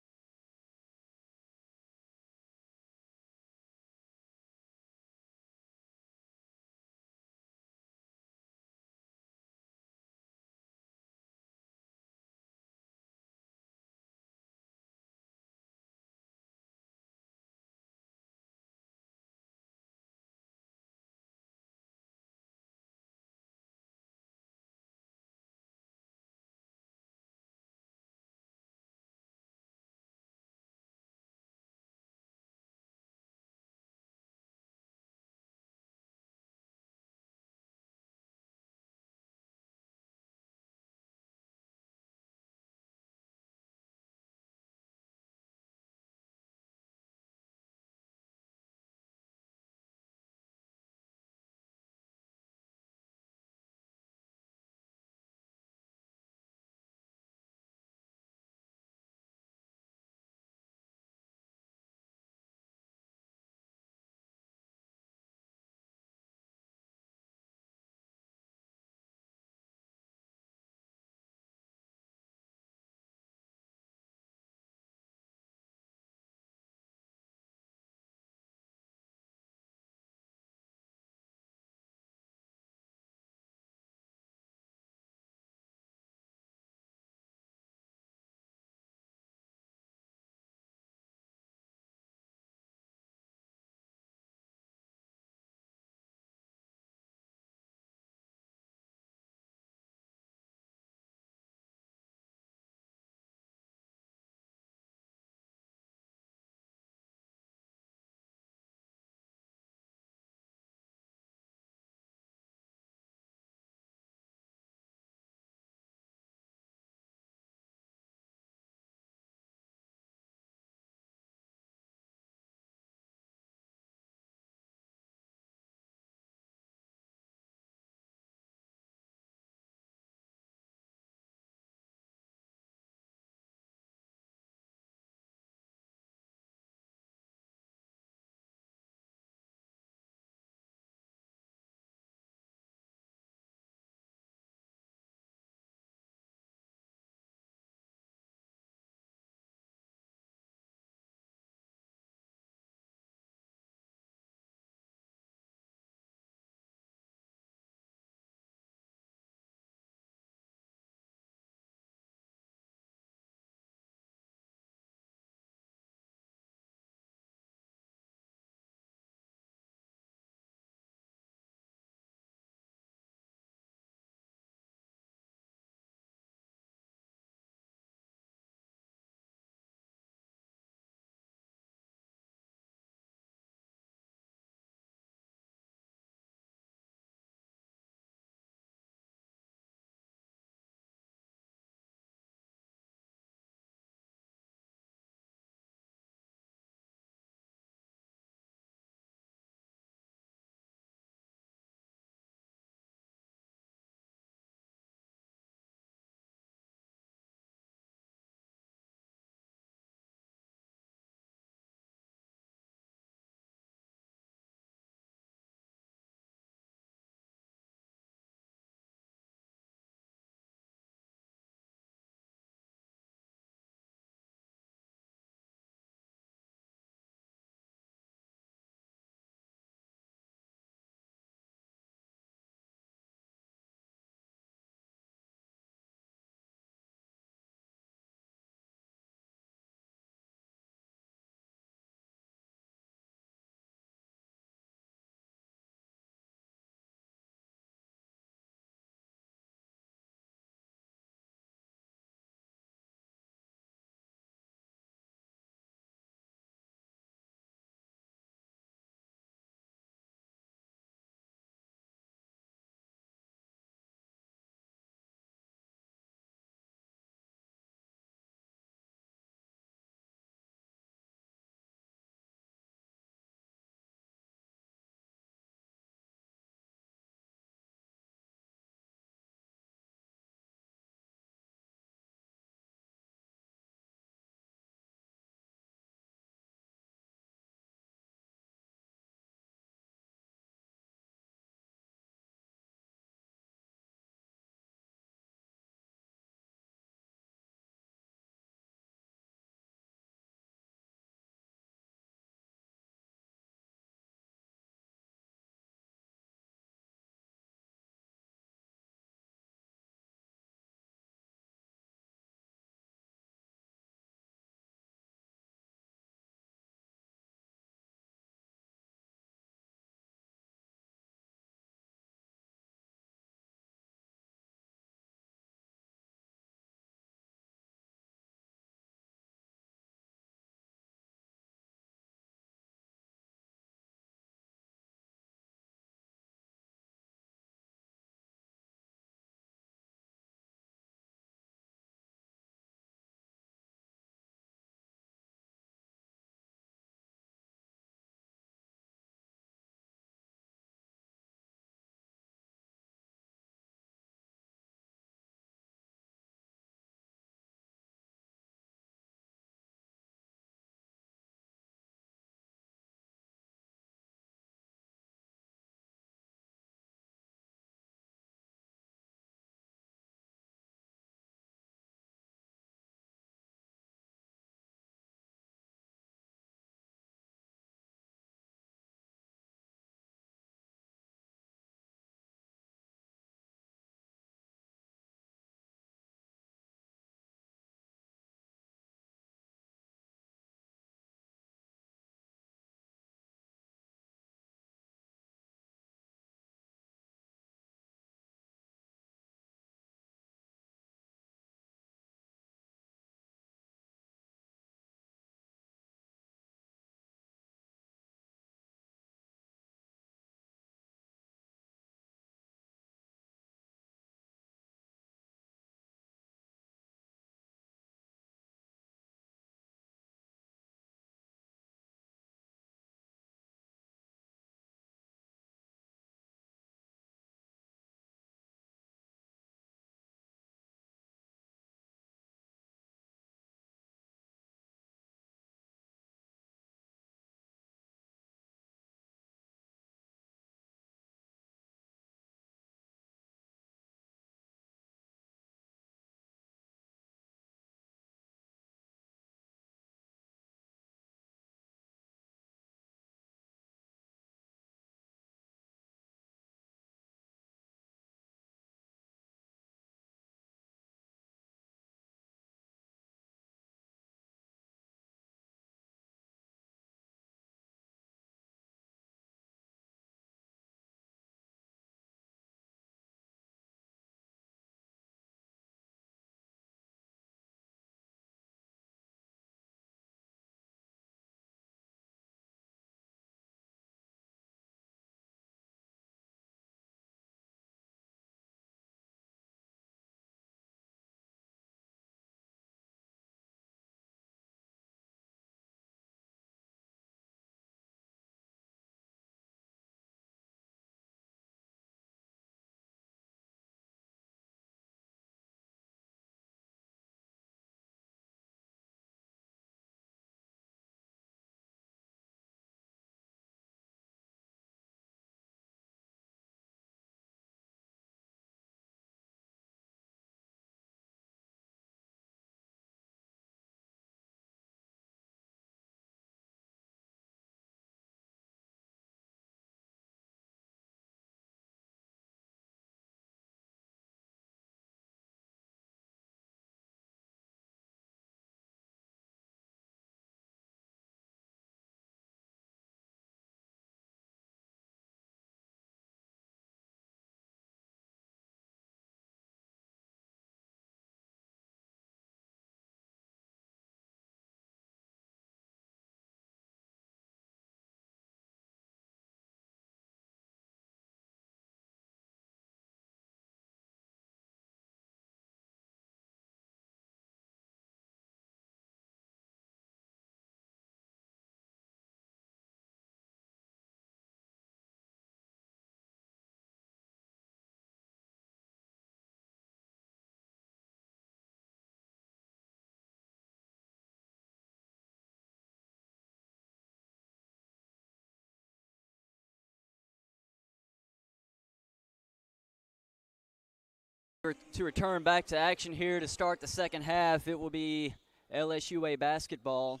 B: To return back to action here to start the second half, it will be LSUA basketball.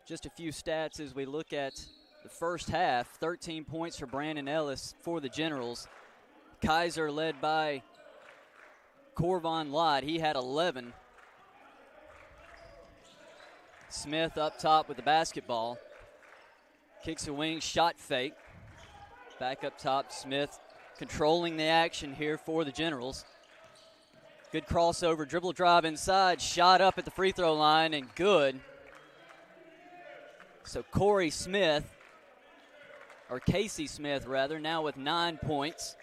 B: Just a few stats as we look at the first half. 13 points for Brandon Ellis for the Generals. Kaiser led by Corvon Lott. He had 11. Smith up top with the basketball. Kicks a wing, shot fake. Back up top, Smith controlling the action here for the Generals. Good crossover, dribble drive inside, shot up at the free throw line, and good. So Corey Smith, or Casey Smith rather, now with 9 points.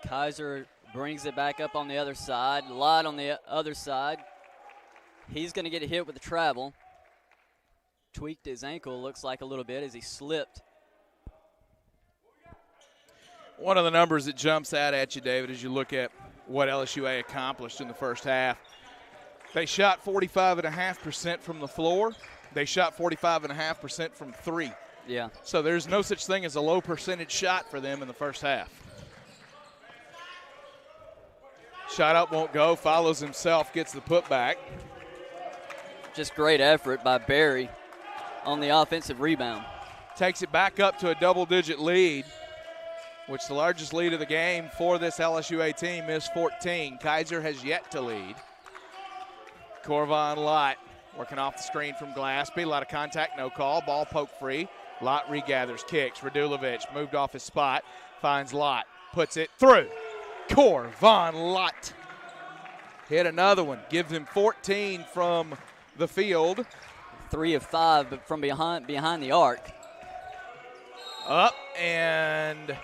B: Kaiser brings it back up on the other side. Lott on the other side. He's going to get a hit with the travel. Tweaked his ankle, looks like a little bit, as he slipped.
A: One of the numbers that jumps out at you, David, as you look at what LSUA accomplished in the first half. They shot 45.5% from the floor. They shot 45.5% from three.
B: Yeah.
A: So there's no such thing as a low percentage shot for them in the first half. Shot up won't go, follows himself, gets the putback.
B: Just great effort by Barry on the offensive rebound.
A: Takes it back up to a double-digit lead, which the largest lead of the game for this LSUA team is 14. Kaiser has yet to lead. Corvon Lott working off the screen from Glaspie. A lot of contact, no call. Ball poke free. Lott regathers, kicks. Radulovic moved off his spot, finds Lott, puts it through. Corvon Lott hit another one. Gives him 14 from the field.
B: 3 of 5, but from behind the arc.
A: Up and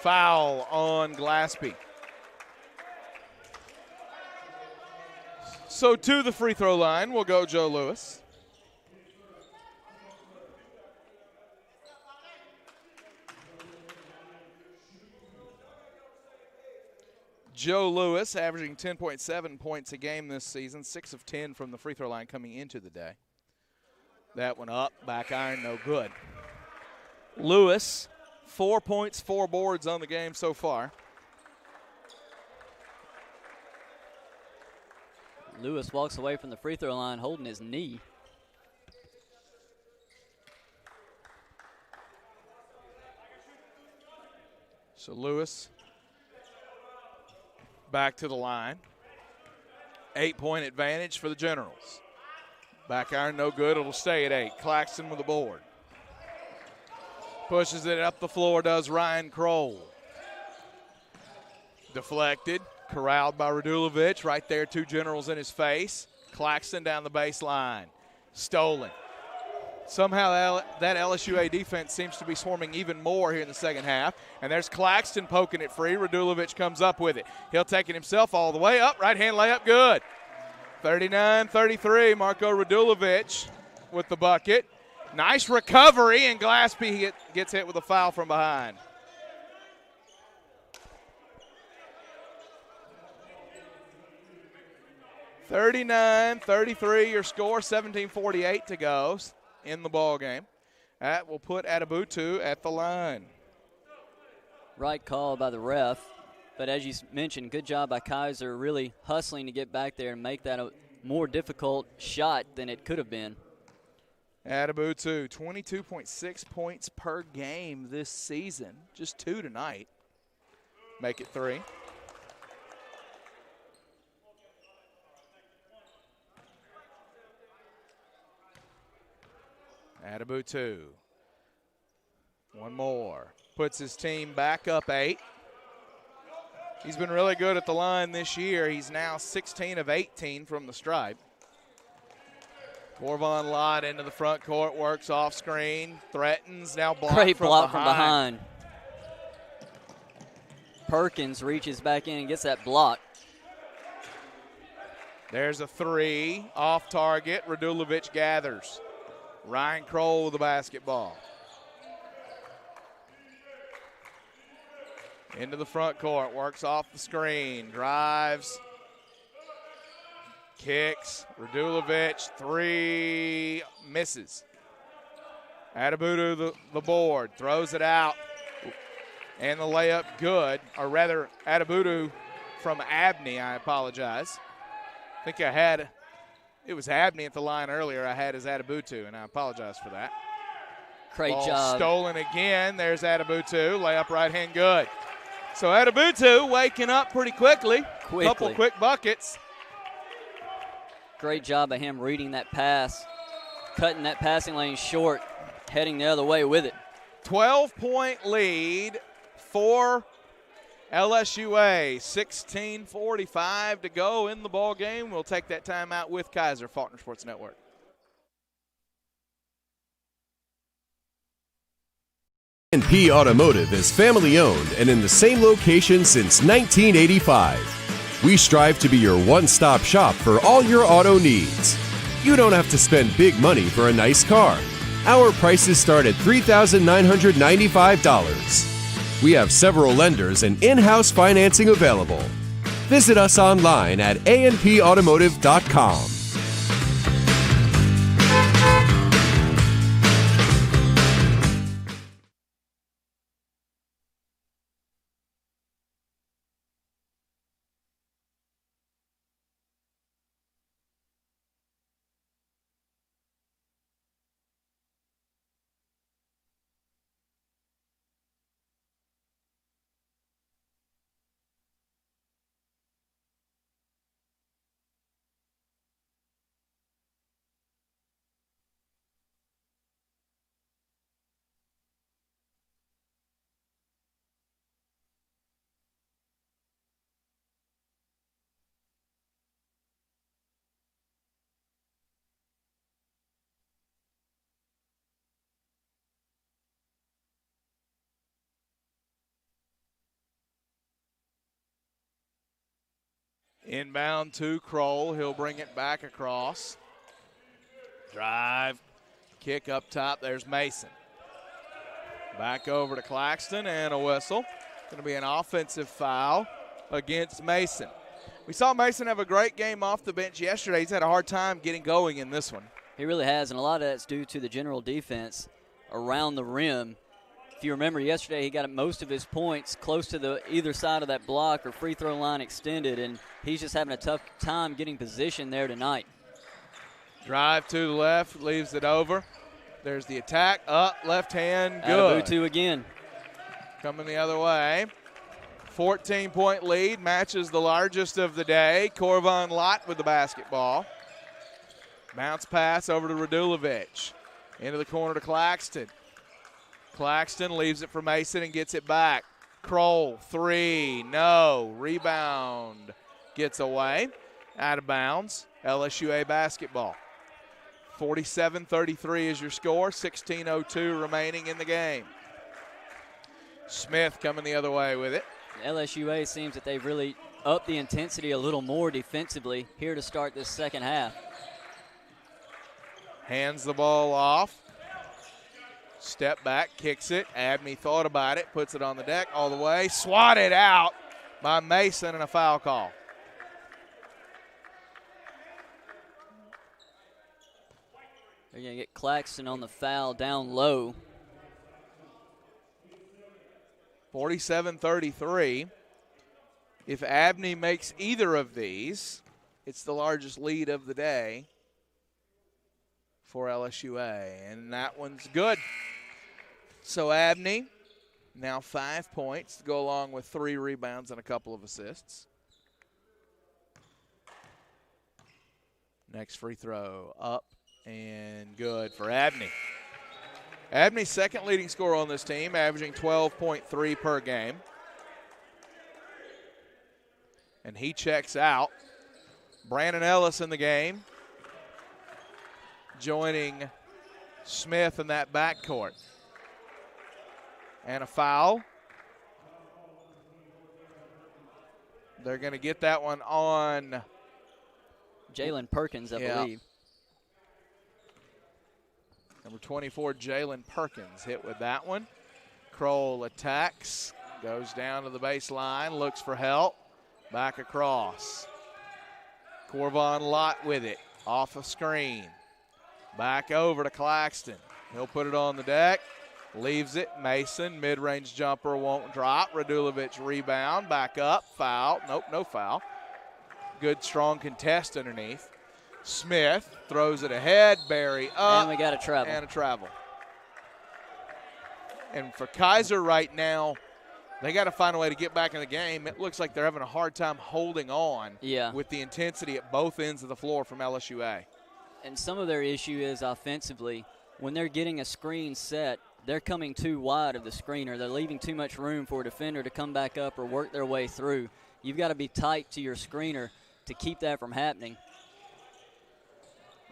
A: foul on Glaspie. So to the free throw line will go Joe Lewis. Joe Lewis averaging 10.7 points a game this season, 6 of 10 from the free throw line coming into the day. That one up, back iron, no good. Lewis, 4 points, 4 boards on the game so far.
B: Lewis walks away from the free throw line holding his knee.
A: So Lewis back to the line. 8-point advantage for the Generals. Back iron, no good. It'll stay at 8. Claxton with the board. Pushes it up the floor, does Ryan Kroll. Deflected, corralled by Radulovic. Right there, 2 Generals in his face. Claxton down the baseline. Stolen. Somehow that LSUA defense seems to be swarming even more here in the second half. And there's Claxton poking it free. Radulovic comes up with it. He'll take it himself all the way up. Right-hand layup, good. 39-33, Marko Radulovic with the bucket. Nice recovery, and Glaspie gets hit with a foul from behind. (39-33) your score, 17:48 to go in the ball game. That will put Adebutu at the line.
B: Right call by the ref. But as you mentioned, good job by Kaiser, really hustling to get back there and make that a more difficult shot than it could have been.
A: Adebutu, 22.6 points per game this season. Just 2 tonight. Make it 3. Adebutu. One more. Puts his team back up 8. He's been really good at the line this year. He's now 16 of 18 from the stripe. Corvon Lott into the front court, works off screen, threatens, now blocked
B: Great
A: from
B: block
A: behind.
B: from behind. Perkins reaches back in and gets that block.
A: There's a 3, off target. Radulovic gathers. Ryan Kroll with the basketball. Into the front court, works off the screen, drives, kicks. Radulovic, 3, misses. Adebutu the board, throws it out, and the layup good, or rather Adebutu from Abney, I apologize. I think it was Abney at the line earlier. I had as Adebutu, and I apologize for that.
B: Great
A: Ball
B: job.
A: stolen again. There's Adebutu. Layup right hand good. So Adebutu waking up pretty quickly. Couple quick buckets.
B: Great job of him reading that pass, cutting that passing lane short, heading the other way with it.
A: 12-point lead for LSUA. 16:45 to go in the ball game. We'll take that timeout with Kaiser, Faulkner Sports Network.
C: A&P Automotive is family-owned and in the same location since 1985. We strive to be your one-stop shop for all your auto needs. You don't have to spend big money for a nice car. Our prices start at $3,995. We have several lenders and in-house financing available. Visit us online at anpautomotive.com.
A: Inbound to Kroll. He'll bring it back across. Drive. Kick up top. There's Mason. Back over to Claxton and a whistle. Going to be an offensive foul against Mason. We saw Mason have a great game off the bench yesterday. He's had a hard time getting going in this one.
B: He really has, and a lot of that's due to the general defense around the rim. If you remember yesterday, he got most of his points close to the either side of that block or free throw line extended, and he's just having a tough time getting position there tonight.
A: Drive to the left, leaves it over. There's the attack, up, left hand, good.
B: Adebutu again.
A: Coming the other way. 14-point lead, matches the largest of the day. Corvon Lott with the basketball. Bounce pass over to Radulovic. Into the corner to Claxton. Claxton leaves it for Mason and gets it back. Kroll, three, no. Rebound gets away. Out of bounds. LSUA basketball. 47-33 is your score. 16:02 remaining in the game. Smith coming the other way with it.
B: LSUA seems that they've really upped the intensity a little more defensively here to start this second half.
A: Hands the ball off. Step back, kicks it. Abney thought about it, puts it on the deck all the way. Swatted out by Mason and a foul call.
B: They're going to get Claxton on the foul down low.
A: 47-33. If Abney makes either of these, it's the largest lead of the day for LSUA, and that one's good. So Abney, now 5 points to go along with 3 rebounds and a couple of assists. Next free throw, up and good for Abney. Abney's second leading scorer on this team, averaging 12.3 per game. And he checks out. Brandon Ellis in the game, joining Smith in that backcourt. And a foul. They're going to get that one on
B: Jalen Perkins, I believe.
A: Number 24, Jalen Perkins, hit with that one. Kroll attacks, goes down to the baseline, looks for help, back across. Corvon Lott with it, off a screen. Back over to Claxton. He'll put it on the deck. Leaves it. Mason, mid-range jumper won't drop. Radulovic rebound, back up, foul. Nope, no foul. Good, strong contest underneath. Smith throws it ahead. Barry up.
B: And we got a travel.
A: And a travel. And for Kaiser right now, they got to find a way to get back in the game. It looks like they're having a hard time holding on with the intensity at both ends of the floor from LSU-A.
B: And some of their issue is offensively, when they're getting a screen set, they're coming too wide of the screener. They're leaving too much room for a defender to come back up or work their way through. You've got to be tight to your screener to keep that from happening.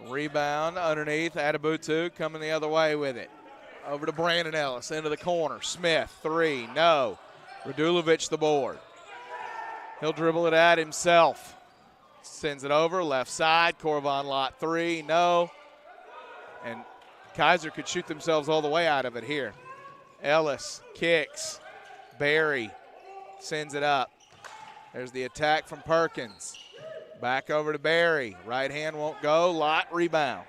A: Rebound underneath. Adebutu coming the other way with it. Over to Brandon Ellis, into the corner. Smith, three, no. Radulovic the board. He'll dribble it at himself. Sends it over, left side. Corvon Lott, three, no. And Kaiser could shoot themselves all the way out of it here. Ellis kicks. Barry sends it up. There's the attack from Perkins. Back over to Barry. Right hand won't go. Lott rebound.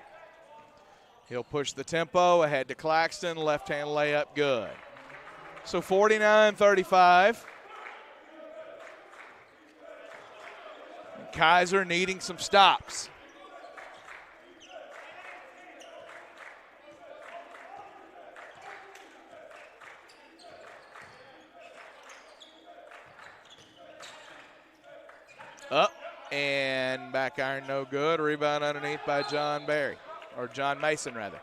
A: He'll push the tempo ahead to Claxton. Left hand layup good. So 49-35. Kaiser needing some stops. Up and back iron no good. Rebound underneath by John Barry, or John Mason rather.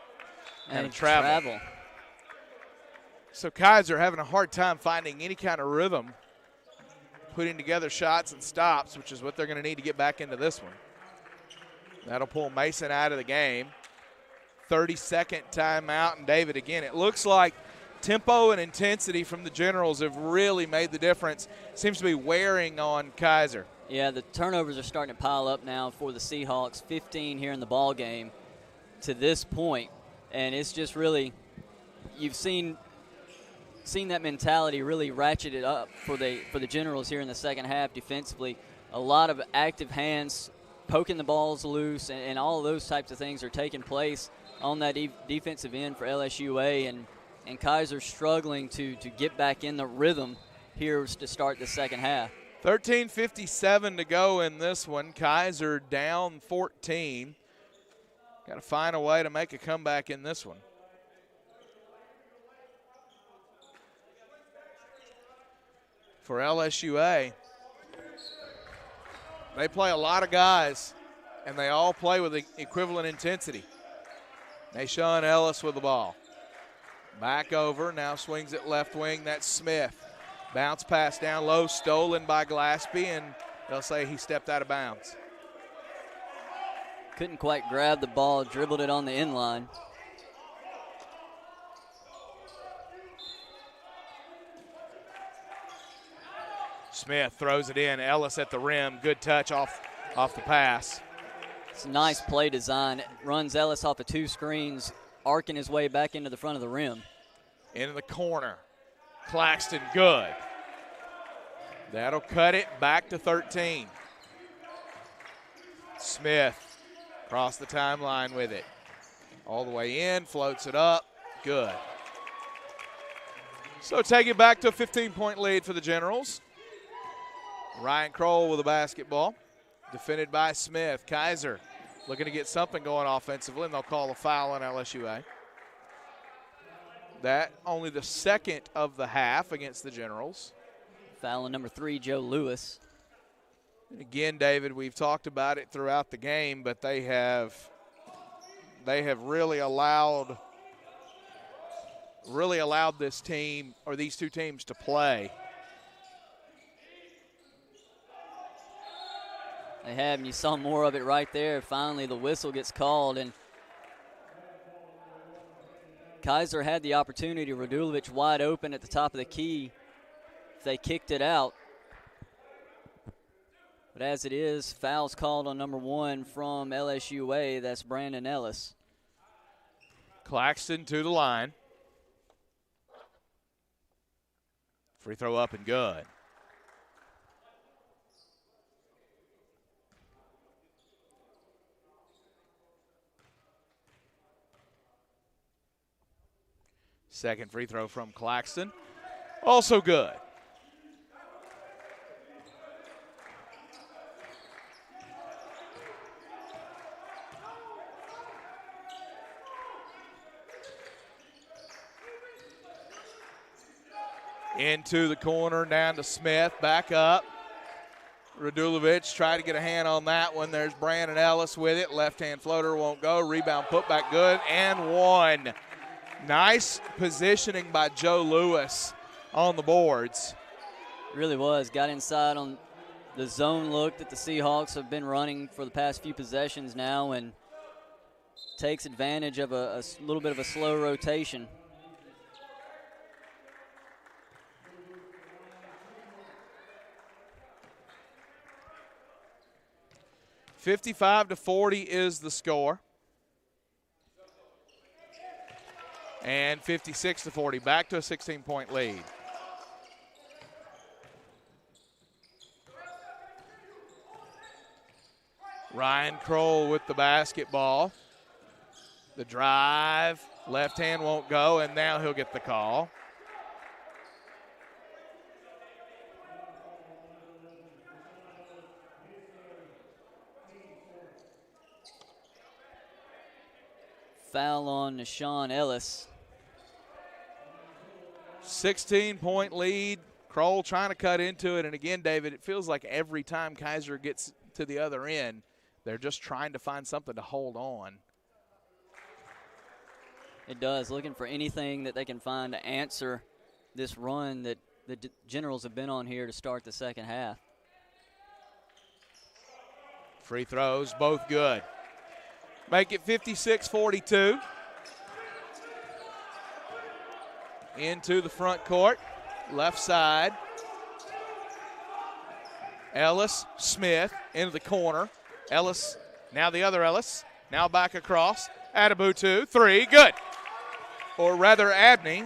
A: And travel. So Kaiser having a hard time finding any kind of rhythm, putting together shots and stops, which is what they're going to need to get back into this one. That'll pull Mason out of the game. 30-second timeout. And David, again, it looks like tempo and intensity from the Generals have really made the difference. Seems to be wearing on Kaiser.
B: Yeah, the turnovers are starting to pile up now for the Seahawks. 15 here in the ball game to this point, and it's just really, you've seen that mentality really ratchet it up for the Generals here in the second half defensively. A lot of active hands, poking the balls loose, and all of those types of things are taking place on that defensive end for LSU-A, and Kaiser struggling to get back in the rhythm here to start the second half.
A: 13:57 to go in this one. Kaiser down 14. Got to find a way to make a comeback in this one. For LSU-A, they play a lot of guys, and they all play with equivalent intensity. Nashawn Ellis with the ball. Back over, now swings it left wing. That's Smith. Bounce pass down low, stolen by Glaspie, and they'll say he stepped out of bounds.
B: Couldn't quite grab the ball, dribbled it on the inline.
A: Smith throws it in. Ellis at the rim. Good touch off the pass.
B: It's a nice play design. Runs Ellis off of two screens, arcing his way back into the front of the rim.
A: Into the corner. Claxton, good. That'll cut it back to 13. Smith across the timeline with it. All the way in, floats it up, good. So take it back to a 15-point lead for the Generals. Ryan Kroll with the basketball. Defended by Smith. Kaiser looking to get something going offensively, and they'll call a foul on LSU-A. That only the second of the half against the Generals.
B: Foul on number 3, Joe Lewis.
A: And again, David, we've talked about it throughout the game, but they have really allowed this team, or these two teams, to play.
B: They have, and you saw more of it right there. Finally, the whistle gets called, and Kaiser had the opportunity. Radulovic wide open at the top of the key. If they kicked it out. But as it is, foul's called on number 1 from LSU-A. That's Brandon Ellis.
A: Claxton to the line. Free throw up and good. Second free throw from Claxton. Also good. Into the corner, down to Smith, back up. Radulovic tried to get a hand on that one. There's Brandon Ellis with it. Left-hand floater won't go. Rebound put back good, and one. Nice positioning by Joe Lewis on the boards.
B: Really was. Got inside on the zone look that the Seahawks have been running for the past few possessions now, and takes advantage of a little bit of a slow rotation.
A: $55-40 is the score. And 56-40, back to a 16-point lead. Ryan Kroll with the basketball. The drive, left hand won't go, and now he'll get the call.
B: Foul on Nashawn Ellis.
A: 16-point lead. Kroll trying to cut into it. And again, David, it feels like every time Kaiser gets to the other end, they're just trying to find something to hold on.
B: It does. Looking for anything that they can find to answer this run that the Generals have been on here to start the second half.
A: Free throws, both good. Make it 56-42. Into the front court, left side. Ellis, Smith, into the corner. Ellis, now the other Ellis, now back across. Adebutu, three, good. Or rather, Abney,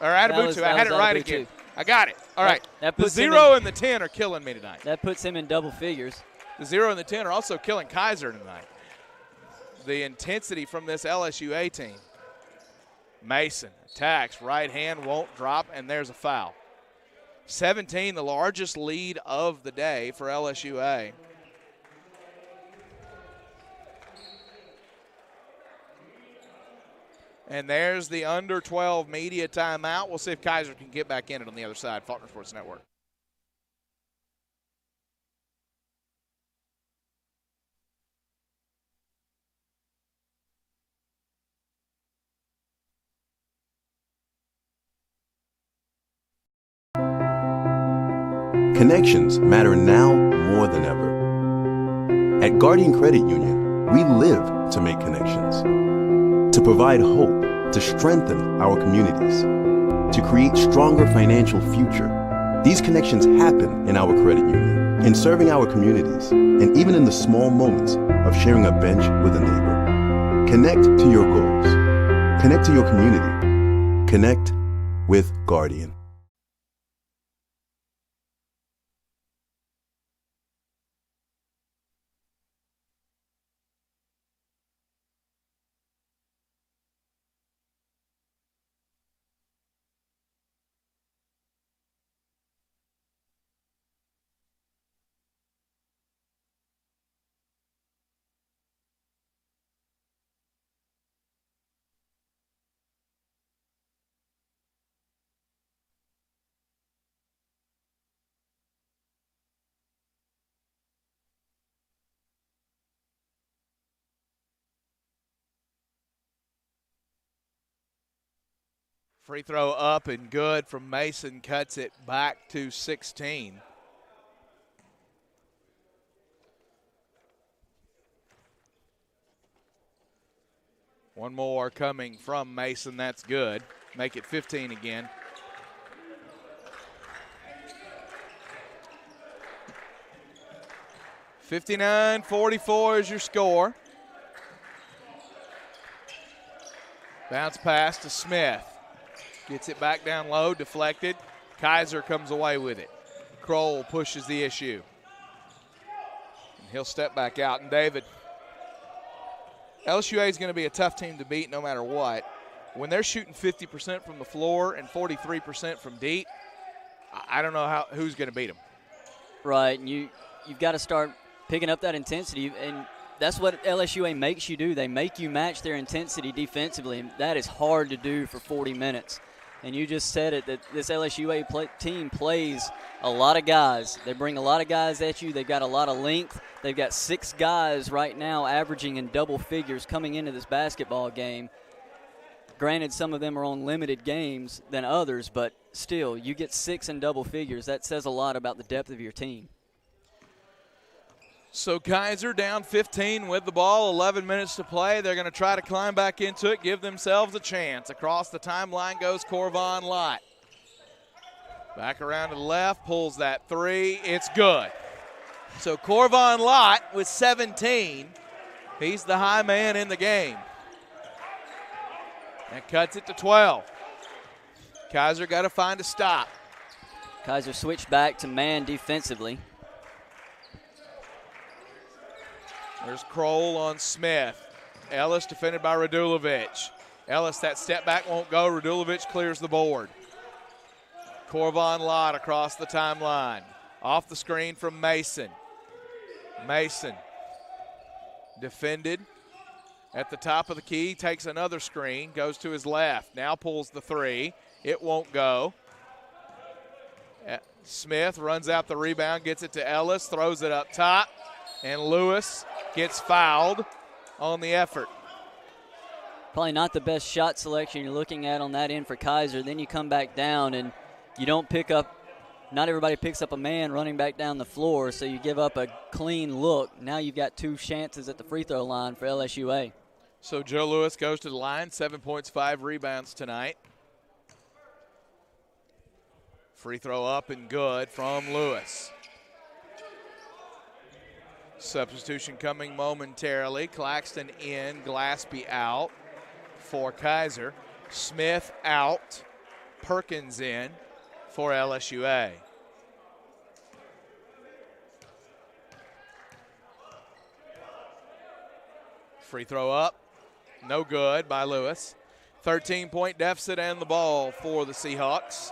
A: or Adebutu, I had it right again. I got it. All right. The 0 and the 10 are killing me tonight.
B: That puts him in double figures.
A: The 0 and the 10 are also killing Kaiser tonight. The intensity from this LSU A team. Mason attacks, right hand won't drop, and there's a foul. 17, the largest lead of the day for LSU A. And there's the under 12 media timeout. We'll see if Kaiser can get back in it on the other side. Faulkner Sports Network.
C: Connections matter now more than ever. At Guardian Credit Union, we live to make connections, to provide hope, to strengthen our communities, to create stronger financial future. These connections happen in our credit union, in serving our communities, and even in the small moments of sharing a bench with a neighbor. Connect to your goals. Connect to your community. Connect with Guardian.
A: Free throw up and good from Mason, cuts it back to 16. One more coming from Mason, that's good. Make it 15 again. $59-44 is your score. Bounce pass to Smith. Gets it back down low, deflected. Kaiser comes away with it. Kroll pushes the issue. And he'll step back out. And David, LSU is going to be a tough team to beat no matter what. when they're shooting 50% from the floor and 43% from deep, I don't know who's going to beat them.
B: Right, and you've got to start picking up that intensity, and that's what LSUA makes you do. They make you match their intensity defensively, and that is hard to do for 40 minutes. And you just said it, that this LSUA team plays a lot of guys. They bring a lot of guys at you. They've got a lot of length. They've got 6 guys right now averaging in double figures coming into this basketball game. Granted, some of them are on limited games than others, but still, you get 6 in double figures. That says a lot about the depth of your team.
A: So Kaiser down 15 with the ball, 11 minutes to play. They're going to try to climb back into it, give themselves a chance. Across the timeline goes Corvon Lott. Back around to the left, pulls that 3. It's good. So Corvon Lott with 17. He's the high man in the game. That cuts it to 12. Kaiser got to find a stop.
B: Kaiser switched back to man defensively.
A: There's Kroll on Smith. Ellis defended by Radulovic. Ellis, that step back won't go. Radulovic clears the board. Corvon Lott across the timeline. Off the screen from Mason. Mason defended at the top of the key, takes another screen, goes to his left. Now pulls the 3. It won't go. Smith runs out the rebound, gets it to Ellis, throws it up top, and Lewis gets fouled on the effort.
B: Probably not the best shot selection you're looking at on that end for Kaiser. Then you come back down and you don't pick up, not everybody picks up a man running back down the floor, so you give up a clean look. Now you've got 2 chances at the free throw line for LSUA.
A: So Joe Lewis goes to the line, 7 points, 5 rebounds tonight. Free throw up and good from Lewis. Substitution coming momentarily. Claxton in, Glaspie out for Kaiser. Smith out, Perkins in for LSUA. Free throw up, no good by Lewis. 13-point deficit and the ball for the Seahawks.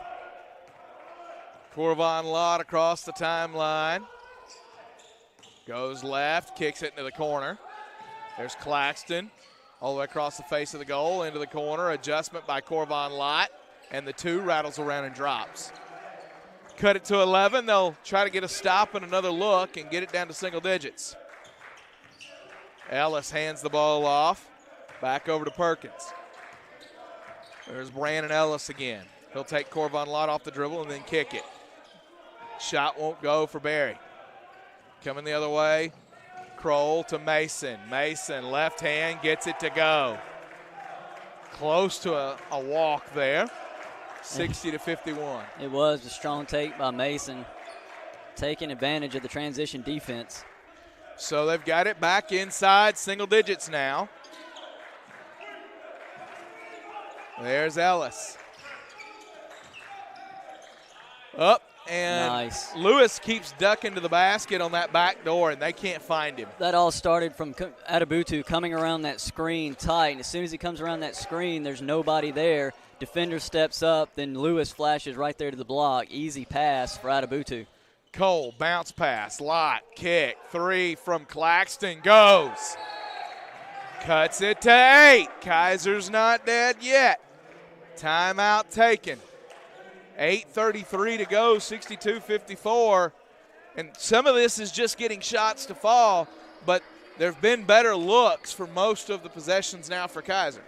A: Corvon Lott across the timeline. Goes left, kicks it into the corner. There's Claxton all the way across the face of the goal, into the corner. Adjustment by Corvon Lott, and the 2 rattles around and drops. Cut it to 11. They'll try to get a stop and another look and get it down to single digits. Ellis hands the ball off. Back over to Perkins. There's Brandon Ellis again. He'll take Corvon Lott off the dribble and then kick it. Shot won't go for Barry. Coming the other way, Kroll to Mason. Mason, left hand, gets it to go. Close to a walk there, 60-51.
B: It was a strong take by Mason, taking advantage of the transition defense.
A: So they've got it back inside single digits now. There's Ellis. Up. And
B: nice.
A: Lewis keeps ducking to the basket on that back door, and they can't find him.
B: That all started from Adebutu coming around that screen tight. And as soon as he comes around that screen, there's nobody there. Defender steps up, then Lewis flashes right there to the block. Easy pass for Adebutu.
A: Cole, bounce pass, Lott, kick, 3 from Claxton, goes. Cuts it to 8. Kaiser's not dead yet. Timeout taken. 8:33 to go, 62-54. And some of this is just getting shots to fall, but there have been better looks for most of the possessions now for Kaiser.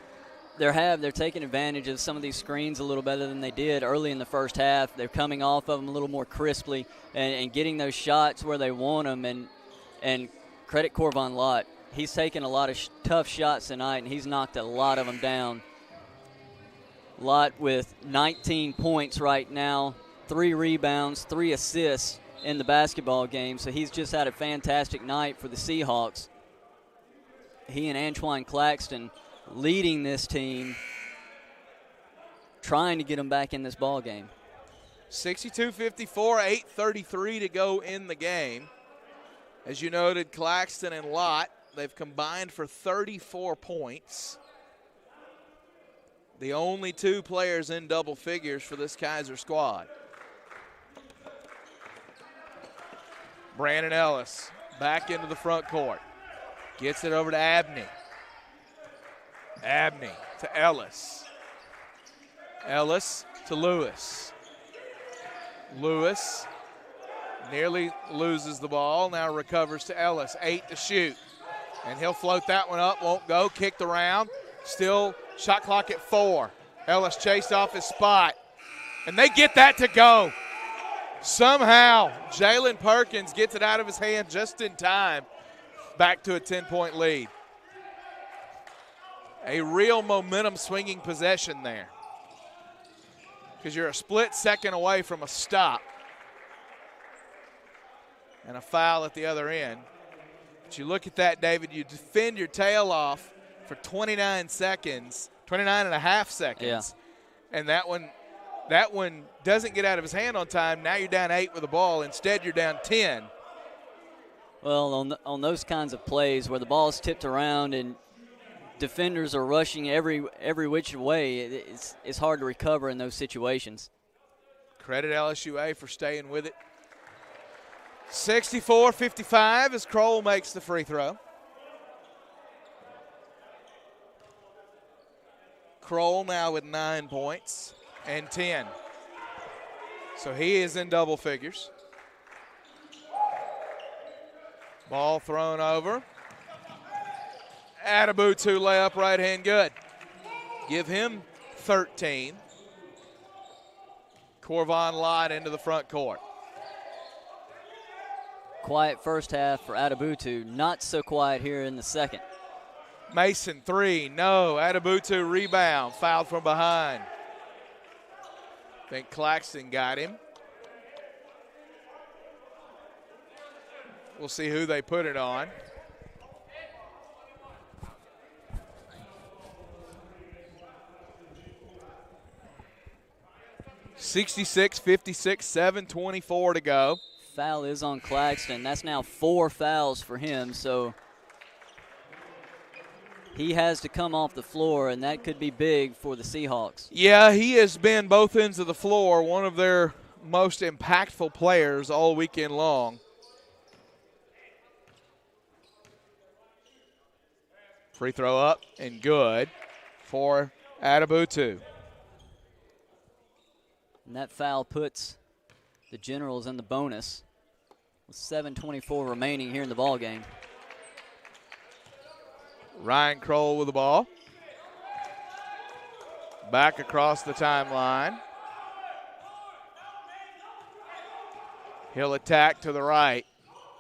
B: They're taking advantage of some of these screens a little better than they did early in the first half. They're coming off of them a little more crisply and getting those shots where they want them. And credit Corvon Lott. He's taken a lot of tough shots tonight, and he's knocked a lot of them down. Lott with 19 points right now, 3 rebounds, 3 assists in the basketball game. So he's just had a fantastic night for the Seahawks. He and Antoine Claxton leading this team, trying to get them back in this ball game.
A: 62-54, 8:33 to go in the game. As you noted, Claxton and Lott, they've combined for 34 points. The only 2 players in double figures for this Kaiser squad. Brandon Ellis back into the front court. Gets it over to Abney. Abney to Ellis. Ellis to Lewis. Lewis nearly loses the ball. Now recovers to Ellis. 8 to shoot. And he'll float that one up. Won't go. Kicked around. Still shot clock at 4. Ellis chased off his spot. And they get that to go. Somehow, Jalen Perkins gets it out of his hand just in time. Back to a 10-point lead. A real momentum swinging possession there. Because you're a split second away from a stop. And a foul at the other end. But you look at that, David, you defend your tail off for 29 seconds, 29 and a half seconds. Yeah. And that one doesn't get out of his hand on time. Now you're down 8 with the ball. Instead, you're down 10.
B: Well, on those kinds of plays where the ball is tipped around and defenders are rushing every which way, it's hard to recover in those situations.
A: Credit LSU-A for staying with it. 64-55 as Kroll makes the free throw. Kroll now with 9 points and 10. So he is in double figures. Ball thrown over. Adebutu layup right hand good. Give him 13. Corvon Lott into the front court.
B: Quiet first half for Adebutu. Not so quiet here in the second.
A: Mason 3, no. Adebutu rebound, fouled from behind. I think Claxton got him. We'll see who they put it on. (66-56), 7:24 to go.
B: Foul is on Claxton. That's now 4 fouls for him, so he has to come off the floor, and that could be big for the Seahawks.
A: Yeah, he has been both ends of the floor, one of their most impactful players all weekend long. Free throw up and good for Adebutu.
B: And that foul puts the Generals in the bonus with 7:24 remaining here in the ball game.
A: Ryan Kroll with the ball. Back across the timeline. He'll attack to the right.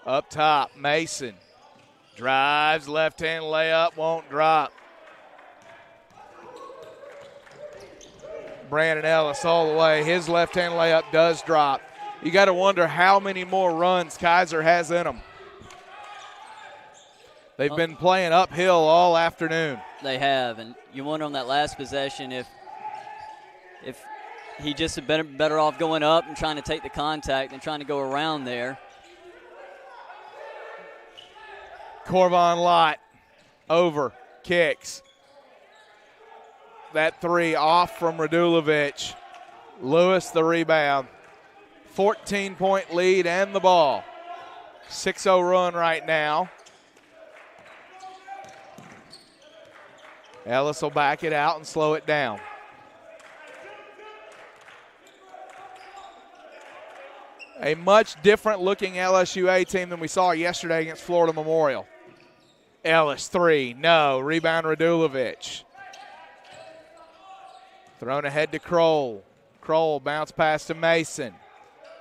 A: Up top, Mason. Drives, left-hand layup, won't drop. Brandon Ellis all the way. His left-hand layup does drop. You got to wonder how many more runs Kaiser has in them. They've been playing uphill all afternoon.
B: They have, and you wonder on that last possession if he just had been better off going up and trying to take the contact than trying to go around there.
A: Corvon Lott over, kicks. That 3 off from Radulovic. Lewis the rebound. 14-point lead and the ball. 6-0 run right now. Ellis will back it out and slow it down. A much different looking LSU-A team than we saw yesterday against Florida Memorial. Ellis 3, no. Rebound Radulovic. Thrown ahead to Kroll. Kroll bounce pass to Mason.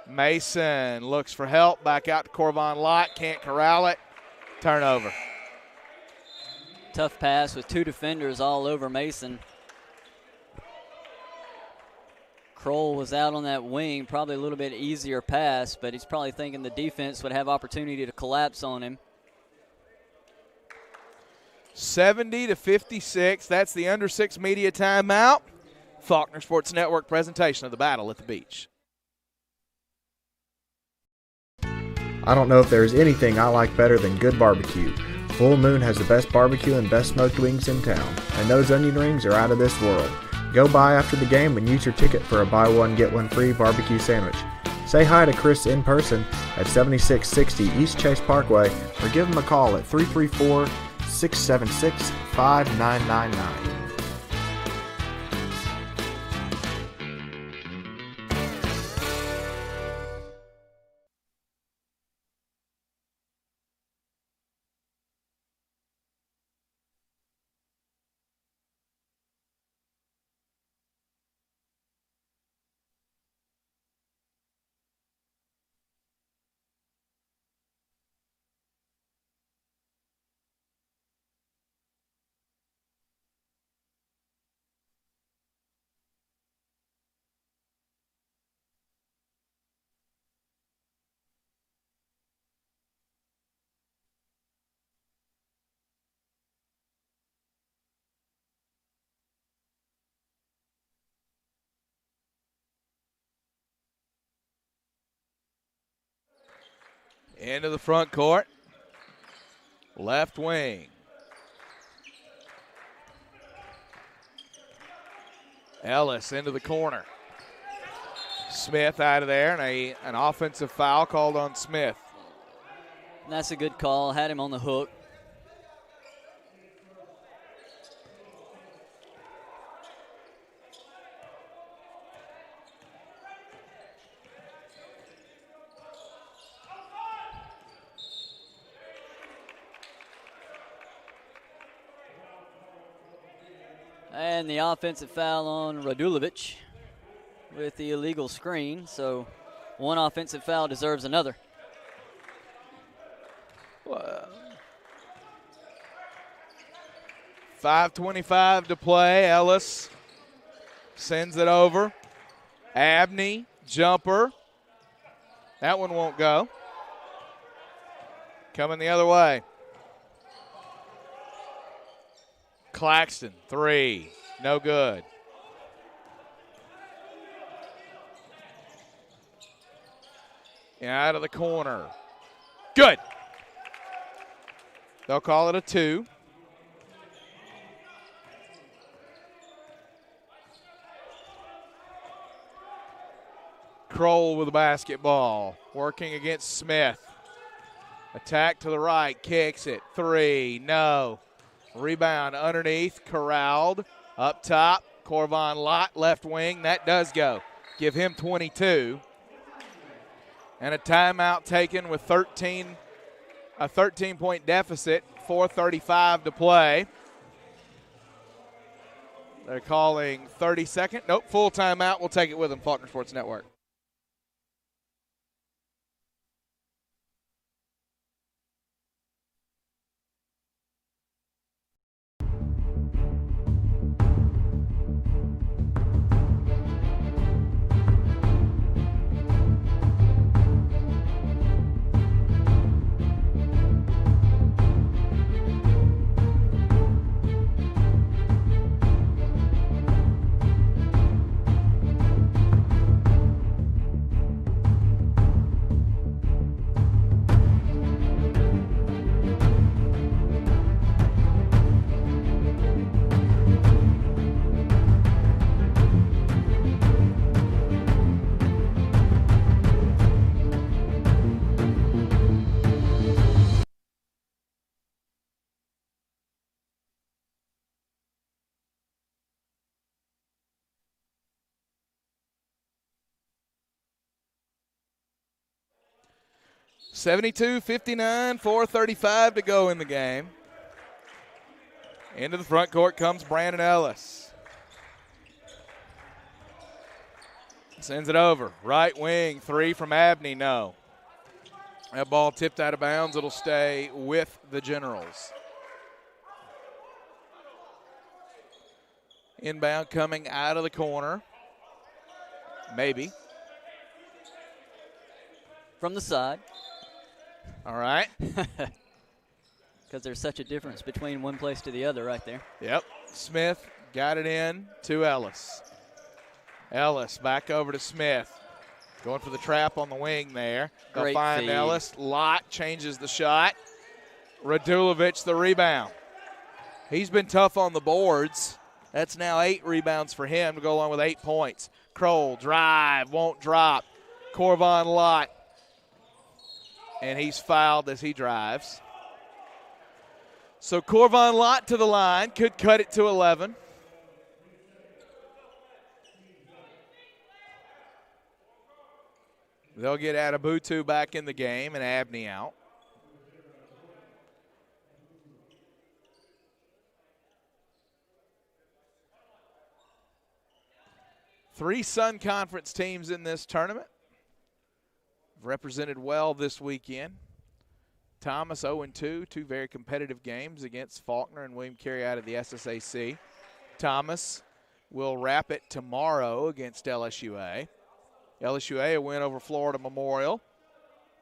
A: Mason looks for help. Back out to Corvon Lott. Can't corral it. Turnover.
B: Tough pass with 2 defenders all over Mason. Kroll was out on that wing. Probably a little bit easier pass, but he's probably thinking the defense would have opportunity to collapse on him.
A: 70-56. That's the Under 6 media timeout. Faulkner Sports Network presentation of the Battle at the Beach.
D: I don't know if there's anything I like better than good barbecue. Full Moon has the best barbecue and best smoked wings in town, and those onion rings are out of this world. Go by after the game and use your ticket for a buy one, get one free barbecue sandwich. Say hi to Chris in person at 7660 East Chase Parkway or give him a call at 334-676-5999.
A: Into the front court. Left wing. Ellis into the corner. Smith out of there, and an offensive foul called on Smith.
B: That's a good call. Had him on the hook. And the offensive foul on Radulovic with the illegal screen. So one offensive foul deserves another.
A: Well, 5:25 to play. Ellis sends it over. Abney, jumper. That one won't go. Coming the other way. Claxton, three, no good. Out of the corner. Good. They'll call it a 2. Kroll with the basketball, working against Smith. Attack to the right, kicks it, 3, no. Rebound underneath, corralled. Up top, Corvon Lott, left wing. That does go. Give him 22. And a timeout taken with a 13-point deficit, 4:35 to play. They're calling 30-second. Nope, full timeout. We'll take it with them, Faulkner Sports Network. (72-59), 4:35 to go in the game. Into the front court comes Brandon Ellis. Sends it over. Right wing, 3 from Abney, no. That ball tipped out of bounds. It'll stay with the Generals. Inbound coming out of the corner. Maybe.
B: From the side.
A: All right.
B: Because there's such a difference between one place to the other right there.
A: Yep. Smith got it in to Ellis. Ellis back over to Smith. Going for the trap on the wing there. They'll
B: Great
A: find
B: feed.
A: Ellis. Lott changes the shot. Radulovic the rebound. He's been tough on the boards. That's now 8 rebounds for him to go along with 8 points. Kroll, drive, won't drop. Corvon Lott, and he's fouled as he drives. So Corvon Lott to the line, could cut it to 11. They'll get Adebutu back in the game and Abney out. Three Sun Conference teams in this tournament. Represented well this weekend. Thomas 0-2, 2 very competitive games against Faulkner and William Carey out of the SSAC. Thomas will wrap it tomorrow against LSU-A. LSU-A a win over Florida Memorial.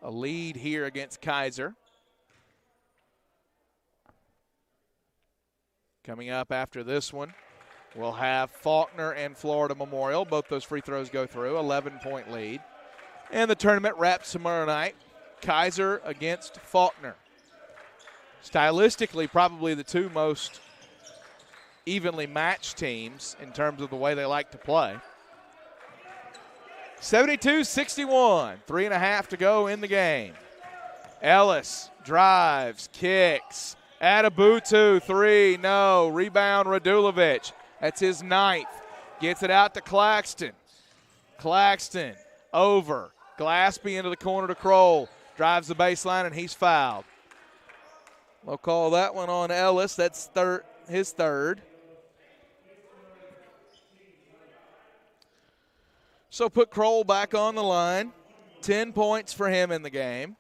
A: A lead here against Kaiser. Coming up after this one, we'll have Faulkner and Florida Memorial. Both those free throws go through, 11-point lead. And the tournament wraps tomorrow night. Kaiser against Faulkner. Stylistically, probably the two most evenly matched teams in terms of the way they like to play. 72-61, 3.5 to go in the game. Ellis drives, kicks. Adebutu, 3, no. Rebound, Radulovic. That's his 9th. Gets it out to Claxton. Claxton over. Glaspie into the corner to Kroll. Drives the baseline, and he's fouled. We'll call that one on Ellis. That's his third. So put Kroll back on the line. 10 points for him in the game.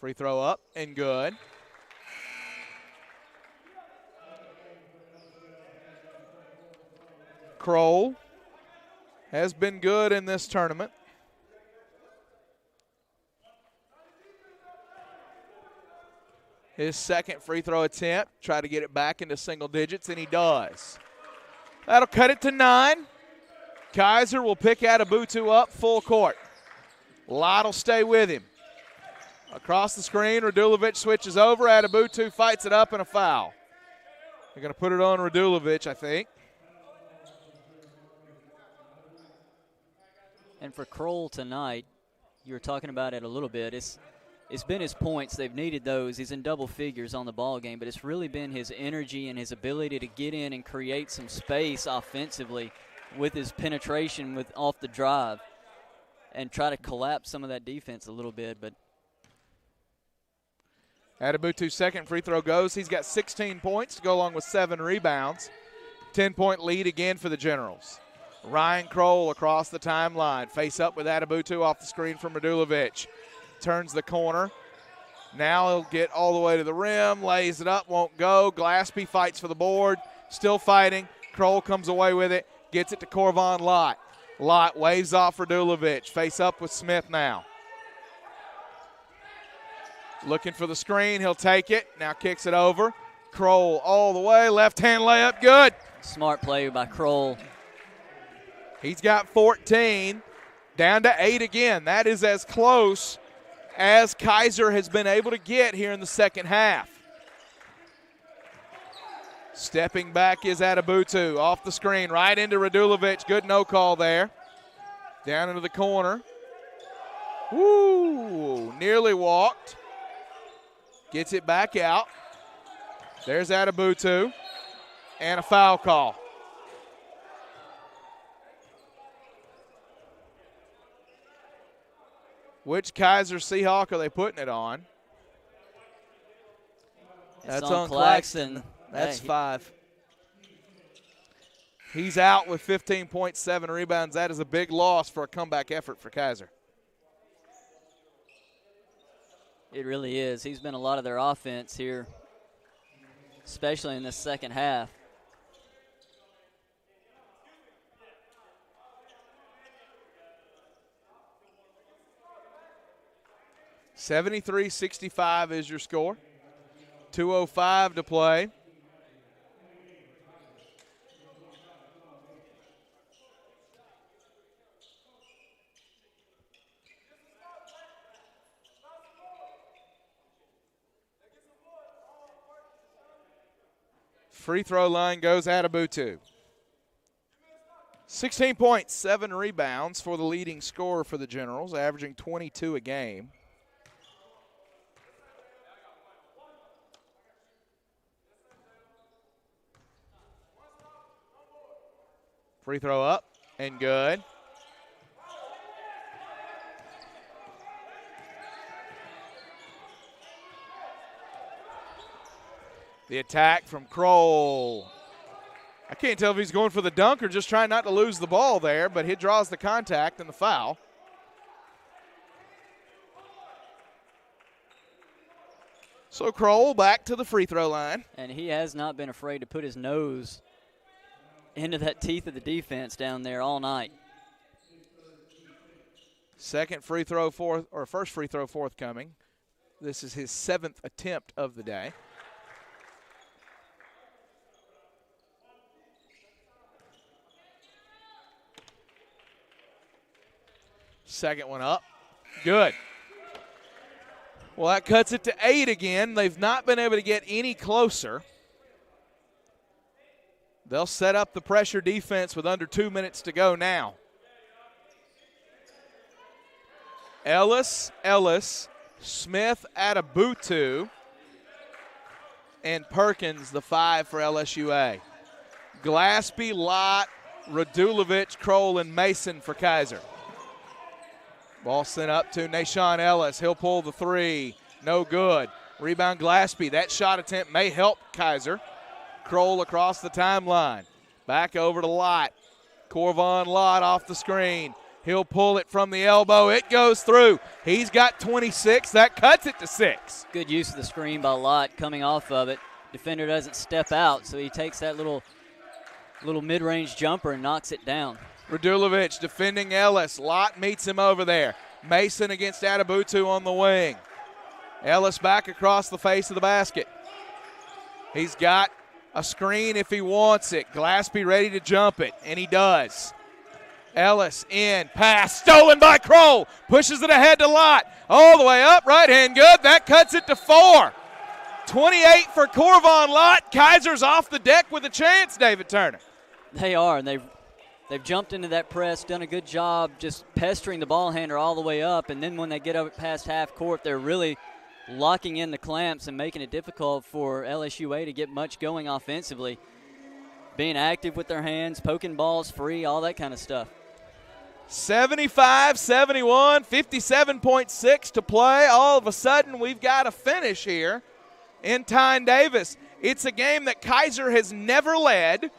A: Free throw up and good. Kroll has been good in this tournament. His second free throw attempt, try to get it back into single digits, and he does. That'll cut it to 9. Kaiser will pick Adebutu up full court. Lott will stay with him. Across the screen, Radulovic switches over. Adebutu fights it up and a foul. They're going to put it on Radulovic, I think.
B: And for Kroll tonight, you were talking about it a little bit. It's been his points. They've needed those. He's in double figures on the ball game, but it's really been his energy and his ability to get in and create some space offensively with his penetration off the drive and try to collapse some of that defense a little bit. But
A: Adebutu's second free throw goes. He's got 16 points to go along with 7 rebounds. 10-point lead again for the Generals. Ryan Kroll across the timeline. Face up with Adebutu off the screen from Radulovic. Turns the corner. Now he'll get all the way to the rim. Lays it up, won't go. Glaspie fights for the board. Still fighting. Kroll comes away with it. Gets it to Corvon Lott. Lott waves off Radulovic. Face up with Smith now. Looking for the screen. He'll take it. Now kicks it over. Kroll all the way. Left-hand layup. Good.
B: Smart play by Kroll.
A: He's got 14. Down to 8 again. That is as close as Kaiser has been able to get here in the second half. Stepping back is Adebutu. Off the screen. Right into Radulovic. Good no call there. Down into the corner. Woo! Nearly walked. Gets it back out. There's Adebutu. And a foul call. Which Kaiser Seahawk are they putting it on? That's on Claxton. That's 5. He's out with 15.7 rebounds. That is a big loss for a comeback effort for Kaiser.
B: It really is. He's been a lot of their offense here, especially in the second half.
A: (73-65) is your score. 2:05 to play. free throw line goes Adebutu. 16 points, 7 rebounds for the leading scorer for the Generals, averaging 22 a game. Free throw up and good. The attack from Kroll. I can't tell if he's going for the dunk or just trying not to lose the ball there, but he draws the contact and the foul. So Kroll back to the free throw line.
B: And he has not been afraid to put his nose into that teeth of the defense down there all night.
A: First free throw forthcoming. This is his 7th attempt of the day. Second one up. Good. Well, that cuts it to 8 again. They've not been able to get any closer. They'll set up the pressure defense with under 2 minutes to go now. Ellis, Smith, Adebutu, and Perkins, the 5 for LSUA. Glaspie, Lott, Radulovic, Kroll, and Mason for Kaiser. Ball sent up to Nashawn Ellis. He'll pull the 3. No good. Rebound Glaspie. That shot attempt may help Kaiser. Kroll across the timeline. Back over to Lott. Corvon Lott off the screen. He'll pull it from the elbow. It goes through. He's got 26. That cuts it to 6.
B: Good use of the screen by Lott coming off of it. Defender doesn't step out, so he takes that little mid-range jumper and knocks it down.
A: Radulovic defending Ellis. Lott meets him over there. Mason against Adebutu on the wing. Ellis back across the face of the basket. He's got a screen if he wants it. Glaspie ready to jump it, and he does. Ellis in, pass, stolen by Kroll. Pushes it ahead to Lott. All the way up, right hand good. That cuts it to 4. 28 for Corvon Lott. Kaiser's off the deck with a chance, David Turner.
B: They are, and they've jumped into that press, done a good job just pestering the ball handler all the way up, and then when they get up past half court, they're really locking in the clamps and making it difficult for LSUA to get much going offensively. Being active with their hands, poking balls free, all that kind of stuff.
A: 75-71, 57.6 to play. All of a sudden, we've got a finish here in Tyne Davis. It's a game that Kaiser has never led.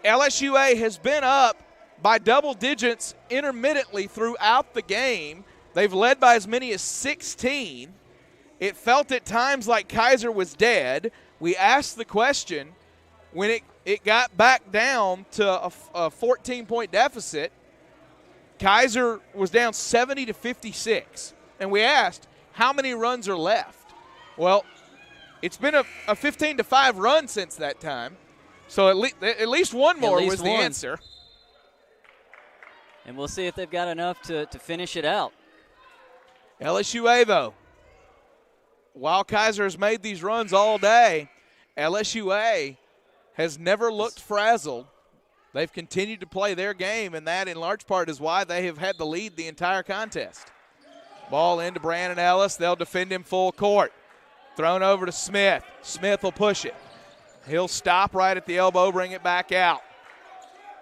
A: LSUA has been up by double digits intermittently throughout the game. They've led by as many as 16. It felt at times like Kaiser was dead. We asked the question when it got back down to a 14-point deficit. Kaiser was down 70-56. And we asked, how many runs are left? Well, it's been a 15-5 run since that time. So at least one more was the answer.
B: And we'll see if they've got enough to finish it out.
A: LSUA, though, while Kaiser has made these runs all day, LSUA has never looked frazzled. They've continued to play their game, and that in large part is why they have had the lead the entire contest. Ball into Brandon Ellis. They'll defend him full court. Thrown over to Smith. Smith will push it. He'll stop right at the elbow, bring it back out.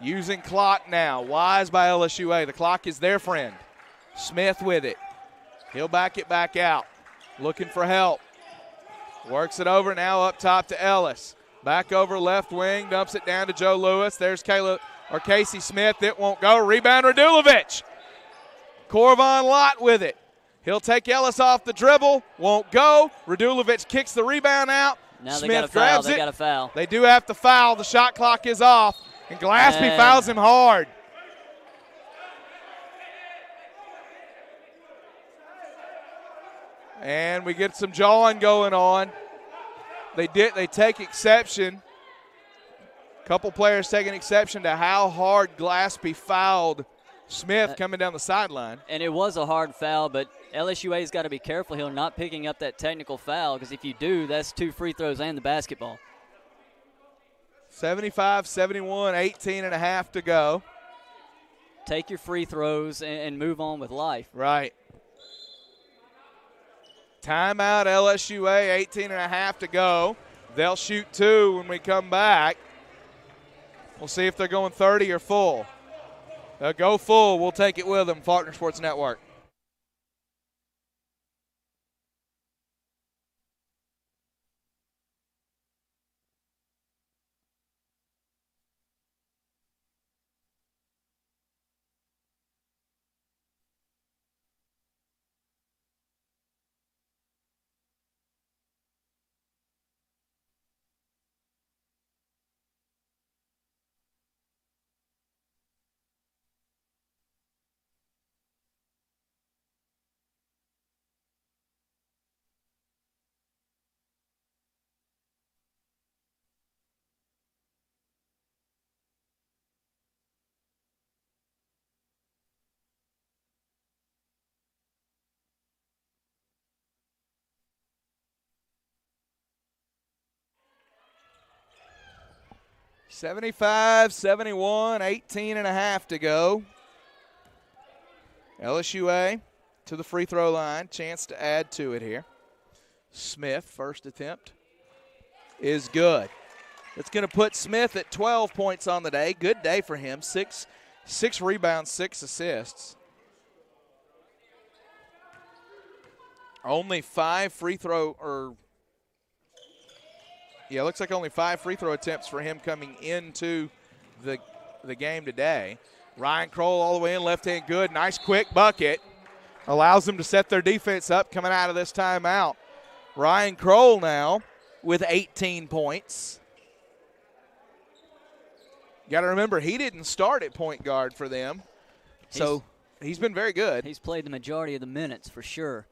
A: Using clock now. Wise by LSUA. The clock is their friend. Smith with it. He'll back it back out. Looking for help. Works it over now up top to Ellis. Back over left wing. Dumps it down to Joe Lewis. There's Casey Smith. It won't go. Rebound Radulovic. Corvon Lott with it. He'll take Ellis off the dribble. Won't go. Radulovic kicks the rebound out.
B: Now
A: Smith grabs it.
B: They got a foul.
A: They do have to foul. The shot clock is off. And Glaspie fouls him hard. And we get some jawing going on. They take exception. A couple players taking exception to how hard Glaspie fouled Smith coming down the sideline.
B: And it was a hard foul, but LSUA's got to be careful here not picking up that technical foul, because if you do, that's 2 free throws and the basketball.
A: 75-71, 18 and a half to go.
B: Take your free throws and move on with life.
A: Right. Timeout, LSUA, 18 and a half to go. They'll shoot 2 when we come back. We'll see if they're going 30 or full. They'll go full. We'll take it with them. Faulkner Sports Network. (75-71), 18 and a half to go. LSUA to the free throw line. Chance to add to it here. Smith, first attempt, is good. It's going to put Smith at 12 points on the day. Good day for him. Six rebounds, 6 assists. Only 5 free throw, looks like only 5 free throw attempts for him coming into the game today. Ryan Kroll all the way in, left hand good. Nice quick bucket. Allows them to set their defense up coming out of this timeout. Ryan Kroll now with 18 points. Got to remember, he didn't start at point guard for them. So he's been very good.
B: He's played the majority of the minutes for sure.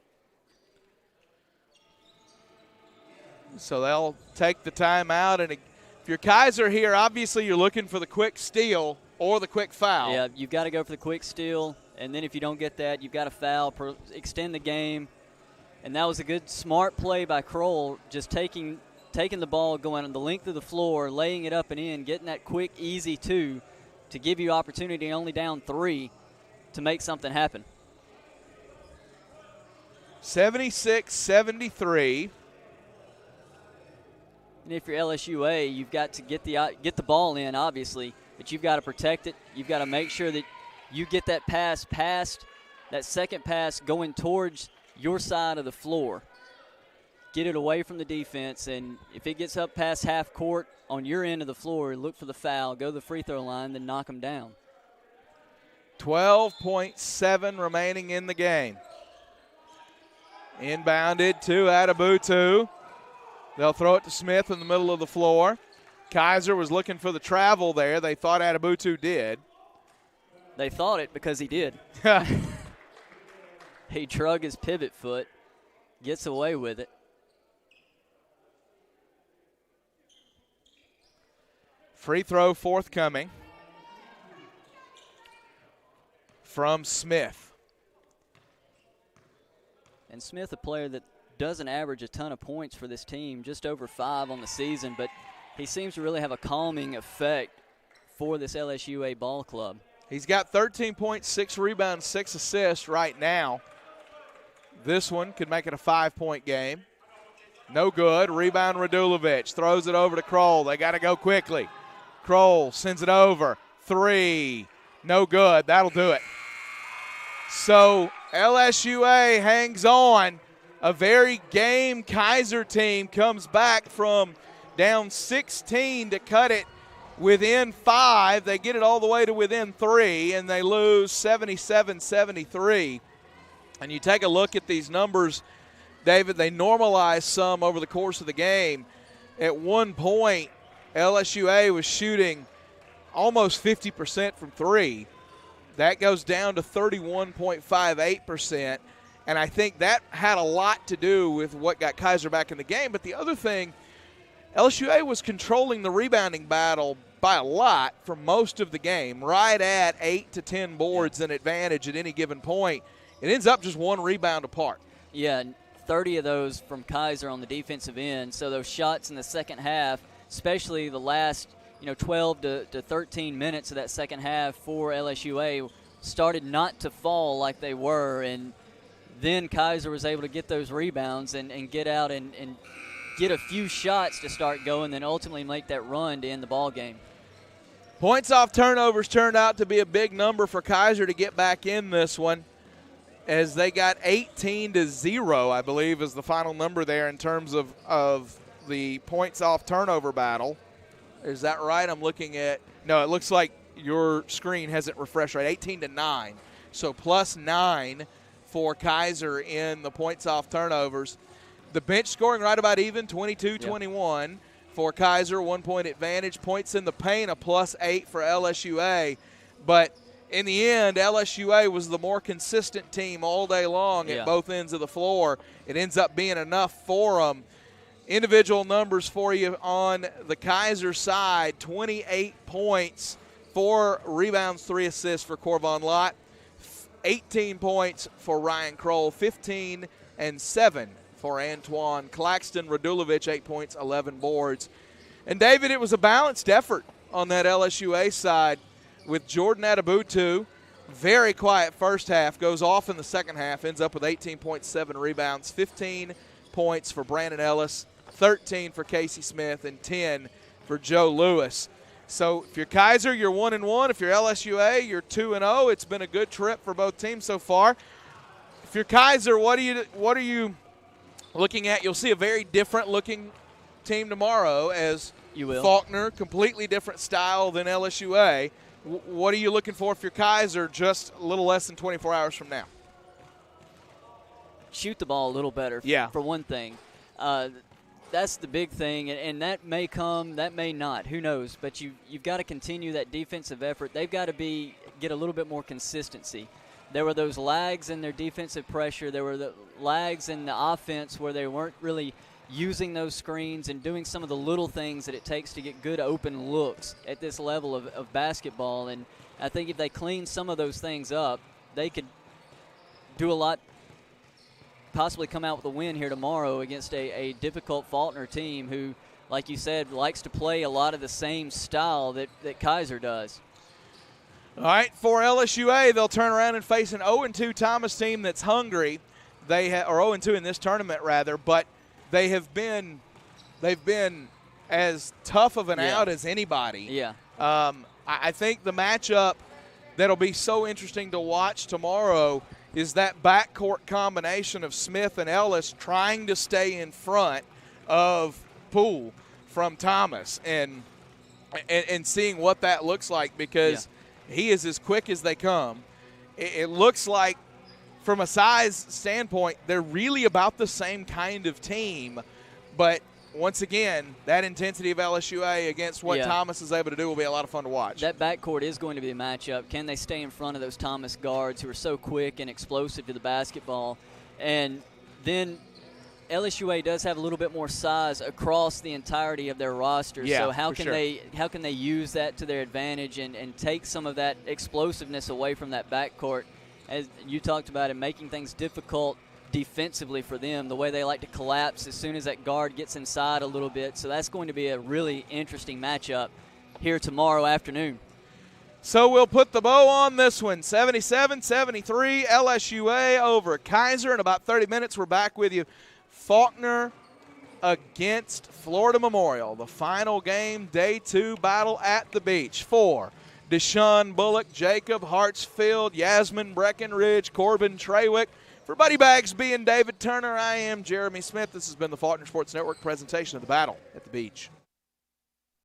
A: So they'll take the timeout. And if you're Kaiser here, obviously you're looking for the quick steal or the quick foul.
B: Yeah, you've got to go for the quick steal. And then if you don't get that, you've got to foul, extend the game. And that was a good, smart play by Kroll, just taking the ball, going on the length of the floor, laying it up and in, getting that quick, easy 2 to give you opportunity only down 3 to make something happen.
A: 76-73.
B: And if you're LSUA, you've got to get the ball in, obviously, but you've got to protect it. You've got to make sure that you get that pass past, that second pass going towards your side of the floor. Get it away from the defense, and if it gets up past half court on your end of the floor, look for the foul, go to the free throw line, then knock them down.
A: 12.7 remaining in the game. Inbounded to Adebutu. They'll throw it to Smith in the middle of the floor. Kaiser was looking for the travel there. They thought Adebutu did.
B: They thought it because he did. He drug his pivot foot, gets away with it.
A: Free throw forthcoming from Smith.
B: And Smith, a player that doesn't average a ton of points for this team, just over 5 on the season, but he seems to really have a calming effect for this LSUA ball club.
A: He's got 13 points, 6 rebounds, 6 assists right now. This one could make it a 5-point game. No good. Rebound Radulovic. Throws it over to Kroll. They got to go quickly. Kroll sends it over. 3. No good. That'll do it. So LSUA hangs on. A very game Kaiser team comes back from down 16 to cut it within 5. They get it all the way to within 3, and they lose 77-73. And you take a look at these numbers, David, they normalize some over the course of the game. At one point, LSUA was shooting almost 50% from 3. That goes down to 31.58%. And I think that had a lot to do with what got Kaiser back in the game. But the other thing, LSUA was controlling the rebounding battle by a lot for most of the game, right at 8 to 10 boards in advantage at any given point. It ends up just 1 rebound apart.
B: Yeah, 30 of those from Kaiser on the defensive end. So those shots in the second half, especially the last 12 to 13 minutes of that second half for LSUA started not to fall like they were, and then Kaiser was able to get those rebounds and get out and get a few shots to start going, then ultimately make that run to end the ball game.
A: Points off turnovers turned out to be a big number for Kaiser to get back in this one, as they got 18-0, I believe, is the final number there in terms of the points off turnover battle. Is that right? I'm looking at – no, it looks like your screen hasn't refreshed right. 18-9. So +9 for Kaiser in the points off turnovers. The bench scoring right about even, 22-21. Yeah. For Kaiser, 1 point advantage. Points in the paint, a +8 for LSUA. But in the end, LSUA was the more consistent team all day long at both ends of the floor. It ends up being enough for them. Individual numbers for you on the Kaiser side: 28 points, 4 rebounds, 3 assists for Corvon Lott, 18 points for Ryan Kroll, 15 and 7 for Antoine Claxton. Radulovic, 8 points, 11 boards. And, David, it was a balanced effort on that LSUA side with Jordan Adebutu. Very quiet first half, goes off in the second half, ends up with 18.7 rebounds, 15 points for Brandon Ellis, 13 for Casey Smith, and 10 for Joe Lewis. So if you're Kaiser, you're 1-1. If you're LSUA, you're 2-0. It's been a good trip for both teams so far. If you're Kaiser, what are you looking at? You'll see a very different looking team tomorrow, as
B: you will.
A: Faulkner, completely different style than LSUA. What are you looking for if you're Kaiser just a little less than 24 hours from now?
B: Shoot the ball a little better, for one thing. That's the big thing, and that may come, that may not. Who knows? But you've got to continue that defensive effort. They've got to get a little bit more consistency. There were those lags in their defensive pressure. There were the lags in the offense where they weren't really using those screens and doing some of the little things that it takes to get good open looks at this level of basketball. And I think if they clean some of those things up, they could do a lot, possibly come out with a win here tomorrow against a difficult Faulkner team who, like you said, likes to play a lot of the same style that Kaiser does.
A: All right, for LSUA, they'll turn around and face an 0-2 Thomas team that's hungry. They or 0-2 in this tournament, rather, but they've been as tough of an out as anybody.
B: Yeah.
A: I think the matchup that'll be so interesting to watch tomorrow is that backcourt combination of Smith and Ellis trying to stay in front of Poole from Thomas and seeing what that looks like, because he is as quick as they come. It looks like, from a size standpoint, they're really about the same kind of team. But once again, that intensity of LSUA against what Thomas is able to do will be a lot of fun to watch.
B: That backcourt is going to be a matchup. Can they stay in front of those Thomas guards who are so quick and explosive to the basketball? And then LSUA does have a little bit more size across the entirety of their roster. So how can they use that to their advantage and take some of that explosiveness away from that backcourt? As you talked about, it making things difficult defensively for them, the way they like to collapse as soon as that guard gets inside a little bit. So that's going to be a really interesting matchup here tomorrow afternoon.
A: So we'll put the bow on this one. 77-73, LSUA over Kaiser. In about 30 minutes, we're back with you. Faulkner against Florida Memorial, the final game, day 2 battle at the beach. For Deshaun Bullock, Jacob Hartsfield, Yasmin Breckenridge, Corbin Trawick. For Buddy Bagsby and David Turner, I am Jeremy Smith. This has been the Faulkner Sports Network presentation of the battle at the beach.